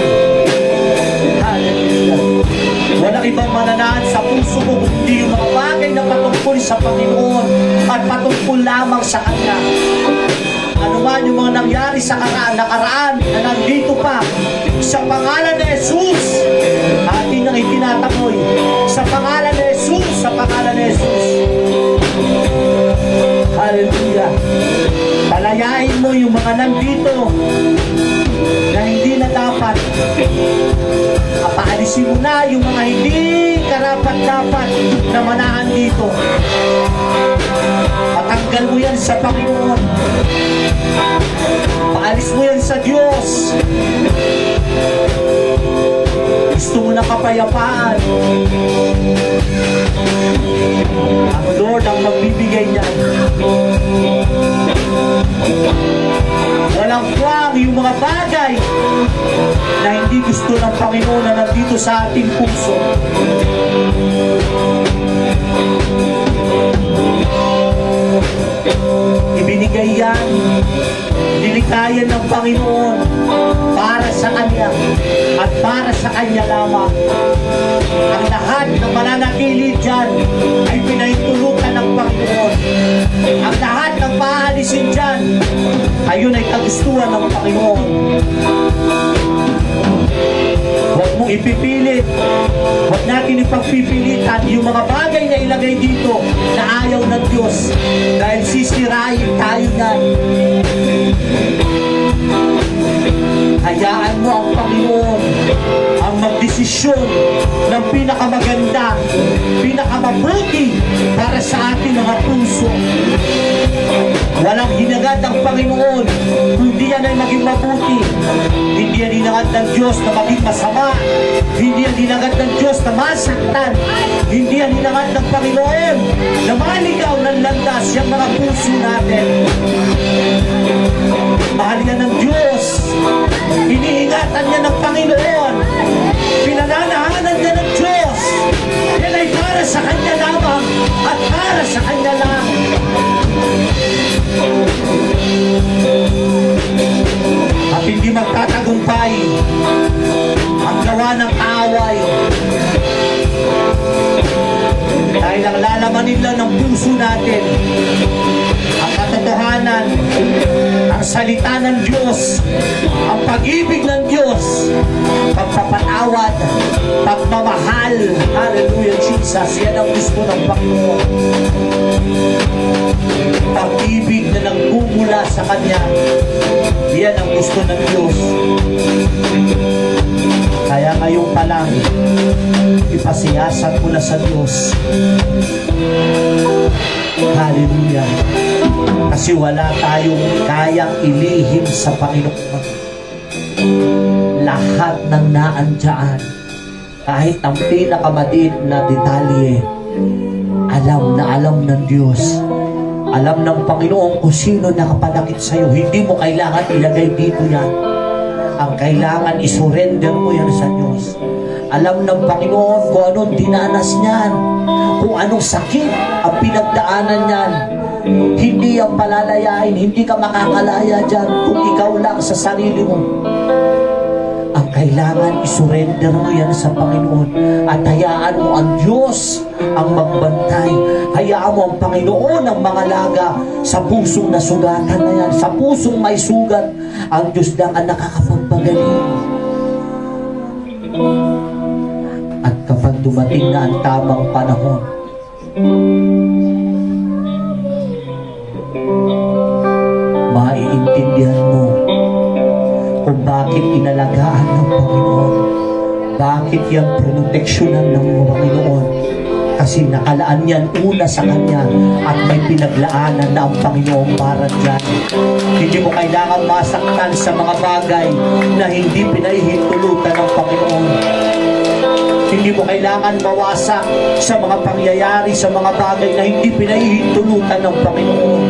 S3: Hallelujah. Walang ibang mananahan sa puso mo kundi yung mga bagay na patungkol sa Panginoon at patungkol lamang sa Kanya. Ano man yung mga nangyari sa nakaraan na nandito pa, sa pangalan ni Jesus, atin ang itinatakoy. Sa pangalan ni Jesus, sa pangalan ni Jesus. Hallelujah. Palayain mo yung mga nandito na hindi na dapat. Paalisin mo na yung mga hindi karapat-dapat na manahan dito. Patanggal mo yan sa Panginoon. Paalis mo yan sa Diyos. Gusto mo na kapayapaan. Ang Lord ang magbibigay niyan. Walang kwang yung mga bagay na hindi gusto ng Panginoon na nandito sa ating puso. Ibinigay yan, nilikayan ng Panginoon para sa Kanya at para sa Kanya lamang. Ang lahat na mananatili dyan ay pinahintulutan ng Panginoon. Ang lahat ng paalisin dyan Ayun ay kagustuhan ng Panginoon. Huwag mong ipipilit. Huwag natin ipagpipilitan yung mga bagay na ilagay dito na ayaw ng Diyos. Dahil sisirain tayo yan. Hayaan mo ang Panginoon ang magdesisyon ng pinakamaganda, pinakamabuti para sa ating mga puso. Walang hinagad ang Panginoon kundi yan ay maging mabuti. Hindi yan hinagad ng Diyos na maging masama. Hindi yan hinagad ng Diyos na masaktan. Hindi yan hinagad ng Panginoon na maligaw ng landas yung mga puso natin. Mahal yan ng Diyos. Iniingatan niya ng Panginoon. Pinananahanan niya ng Diyos. Yan ay para sa Kanya lamang at para sa Kanya lang. At hindi magtatagumpay ang gawa ng away. Dahil ang lalaman nila ng puso natin ang katotohanan, ang salita ng Diyos, ang pag-ibig ng Diyos, pagpapatawad, pagmamahal. Hallelujah, Jesus. Yan ang gusto ng Panginoon. Pag-ibig na nagmumula sa Kanya. Yan ang gusto ng Diyos. Kaya ngayon pa lang, ipasiyasat mo na sa Diyos. Hallelujah. Kasi wala tayong kayang ilihim sa Panginoon. Lahat ng naandyan, kahit ang pinakamaliit na detalye, alam na alam ng Diyos. Alam ng Panginoon kung sino nakapanakit sa'yo. Hindi mo kailangan ilagay dito yan. Ang kailangan isurrender mo yan sa Diyos. Alam ng Panginoon kung anong dinanas niyan, kung anong sakit ang pinagdaanan niyan. Hindi ang palalayain, hindi ka makakalaya dyan kung ikaw lang sa sarili mo. Ang kailangan isurrender mo yan sa Panginoon at hayaan mo ang Diyos ang magbantay. Hayaan mo ang Panginoon ang mangalaga sa pusong nasugatan na yan, sa pusong may sugat. Ang Diyos lang ang nakakapagpagaling. At kapag dumating na ang tamang panahon, maiintindihan mo kung bakit inalagaan ng Panginoon, bakit yan proteksyonan ng Panginoon. Kasi nakalaan yan una sa Kanya at may pinaglaanan na ang Panginoon para dyan. Hindi mo kailangan masaktan sa mga bagay na hindi pinahihintulutan ng Panginoon. Hindi mo kailangan mawasak sa mga pangyayari, sa mga bagay na hindi pinahihintulutan ng Panginoon.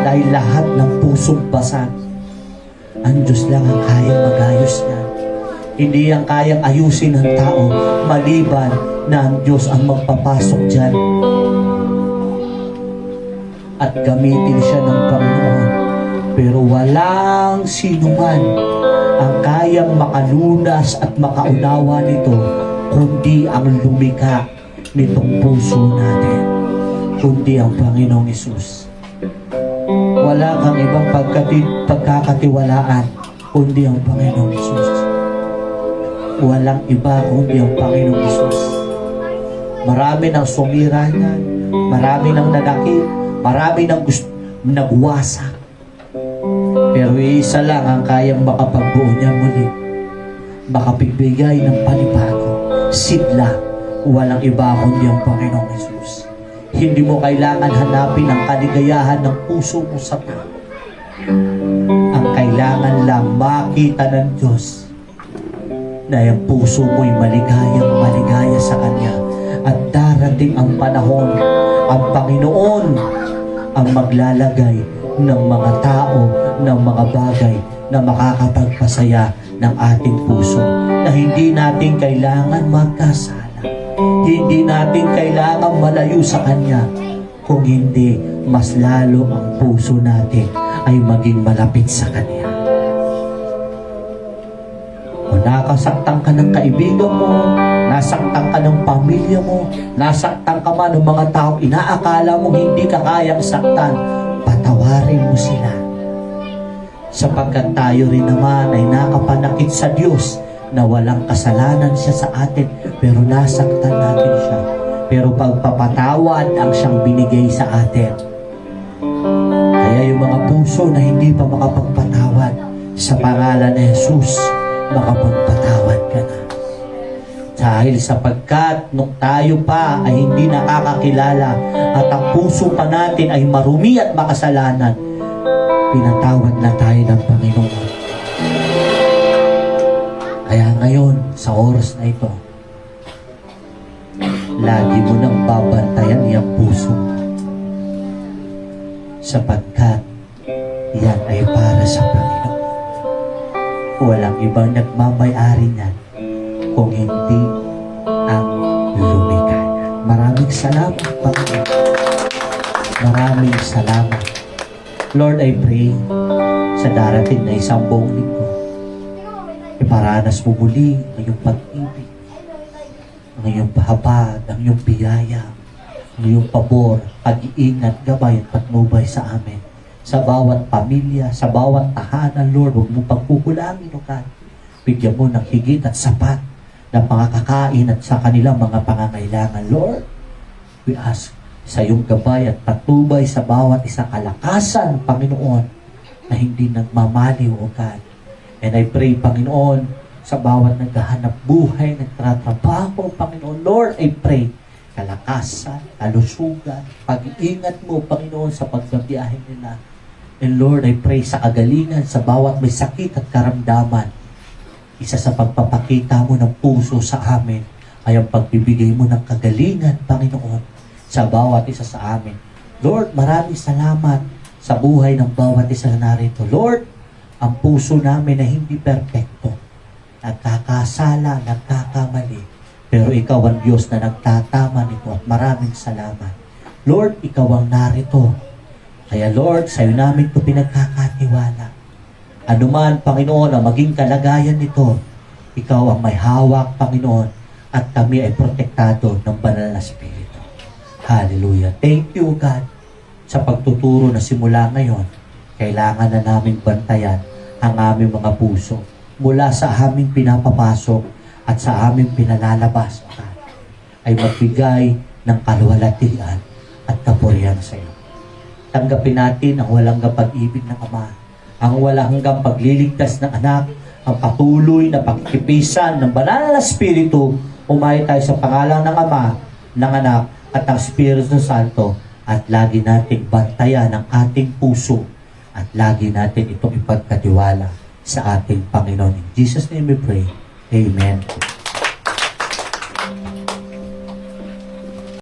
S3: Dahil lahat ng pusong basag, ang Diyos lang ang kayang magayos niya. Hindi ang kayang ayusin ng tao, maliban na ang Diyos ang magpapasok dyan. At gamitin siya ng Panginoon. Pero walang sinuman ang kayang makalunas at makaunawa nito, kundi ang lumikha nitong puso natin, kundi ang Panginoong Hesus. Wala kang ibang pagkakatiwalaan kundi ang Panginoong Hesus. Walang iba kundi ang Panginoong Hesus. Marami nang sumira niyan, marami nang nanakit, marami nang nagwasak. Pero isa lang ang kayang makapagbuo niya muli, makapigbigay ng panibago, sigla. Walang iba kundi ang Panginoong Hesus. Hindi mo kailangan hanapin ang kaligayahan ng puso mo sa tao. Ang kailangan lang makita ng Diyos na yung puso mo'y maligaya sa Kanya. At darating ang panahon, ang Panginoon ang maglalagay ng mga tao, ng mga bagay na makakapagpasaya ng ating puso, na hindi natin kailangan magkasala. Hindi natin kailangan malayo sa Kanya, kung hindi mas lalo ang puso natin ay maging malapit sa Kanya. Kung nakasaktan ka ng kaibigan mo, nasaktan ka ng pamilya mo, nasaktan ka man ng mga taong inaakala mong hindi ka kayang saktan, patawarin mo sila. Sapagkat tayo rin naman ay nakapanakit sa Diyos na walang kasalanan siya sa atin, pero nasaktan natin siya. Pero pagpapatawad ang siyang binigay sa atin. Kaya yung mga puso na hindi pa makapagpatawad, sa pangalan ni Jesus, makapagpatawad ka na. Dahil sapagkat nung tayo pa ay hindi nakakakilala at ang puso pa natin ay marumi at makasalanan, pinatawad na tayo ng Panginoon. Kaya ngayon, sa oras na ito, lagi mo nang babantayan iyang puso mo. Sapagkat yan ay para sa Panginoon. Walang ibang nagmamay-ari niyan kung hindi ang lumikha. Maraming salamat, Panginoon. Maraming salamat. Lord, I pray sa darating na isang buong linggo, iparanas mo muli ang iyong pag-ibig, ang iyong pahabag, ang iyong biyaya, ang iyong pabor, pag-iingat, gabay at patnubay sa amin. Sa bawat pamilya, sa bawat tahanan, Lord, huwag mo pagkukulangin, O God. Bigyan mo ng higit at sapat na pangakakain at sa kanilang mga pangangailangan. Lord, we ask sa iyong gabay at patnubay sa bawat isang kalakasan, Panginoon, na hindi nagmamaliw, O God. And I pray, Panginoon, sa bawat naghahanap buhay, nagtatrabaho, Panginoon, Lord, I pray, kalakasan, kalusugan, pag-iingat mo, Panginoon, sa pagbabiyahe nila. And Lord, I pray sa kagalingan sa bawat may sakit at karamdaman. Isa sa pagpapakita mo ng puso sa amin ay ang pagbibigay mo ng kagalingan, Panginoon, sa bawat isa sa amin. Lord, maraming salamat sa buhay ng bawat isa na narito. Lord, ang puso namin na hindi perpekto, nagkakasala, nagkakamali, pero ikaw ang Diyos na nagtatama nito at maraming salamat. Lord, ikaw ang narito. Kaya Lord, sa'yo namin ito pinagkakatiwala. Ano man, Panginoon, ang maging kalagayan nito, ikaw ang may hawak, Panginoon, at kami ay protektado ng banal na Espiritu. Hallelujah. Thank you, God, sa pagtuturo na simula ngayon. Kailangan na namin bantayan ang aming mga puso mula sa aming pinapapasok at sa aming pinalalabas, God, ay magbigay ng kaluwalhatian at kapurihan sa iyo. Tanggapin natin ang walang pag-ibig ng Ama, ang walang hanggang pagliligtas ng anak, ang patuloy na pagkikipisan ng banal na Espiritu. Umayo tayo sa pangalan ng Ama, ng Anak, at ng Espiritu Santo, at lagi nating bantayan ang ating puso at lagi natin itong ipagkatiwala sa ating Panginoon. In Jesus' name we pray. Amen.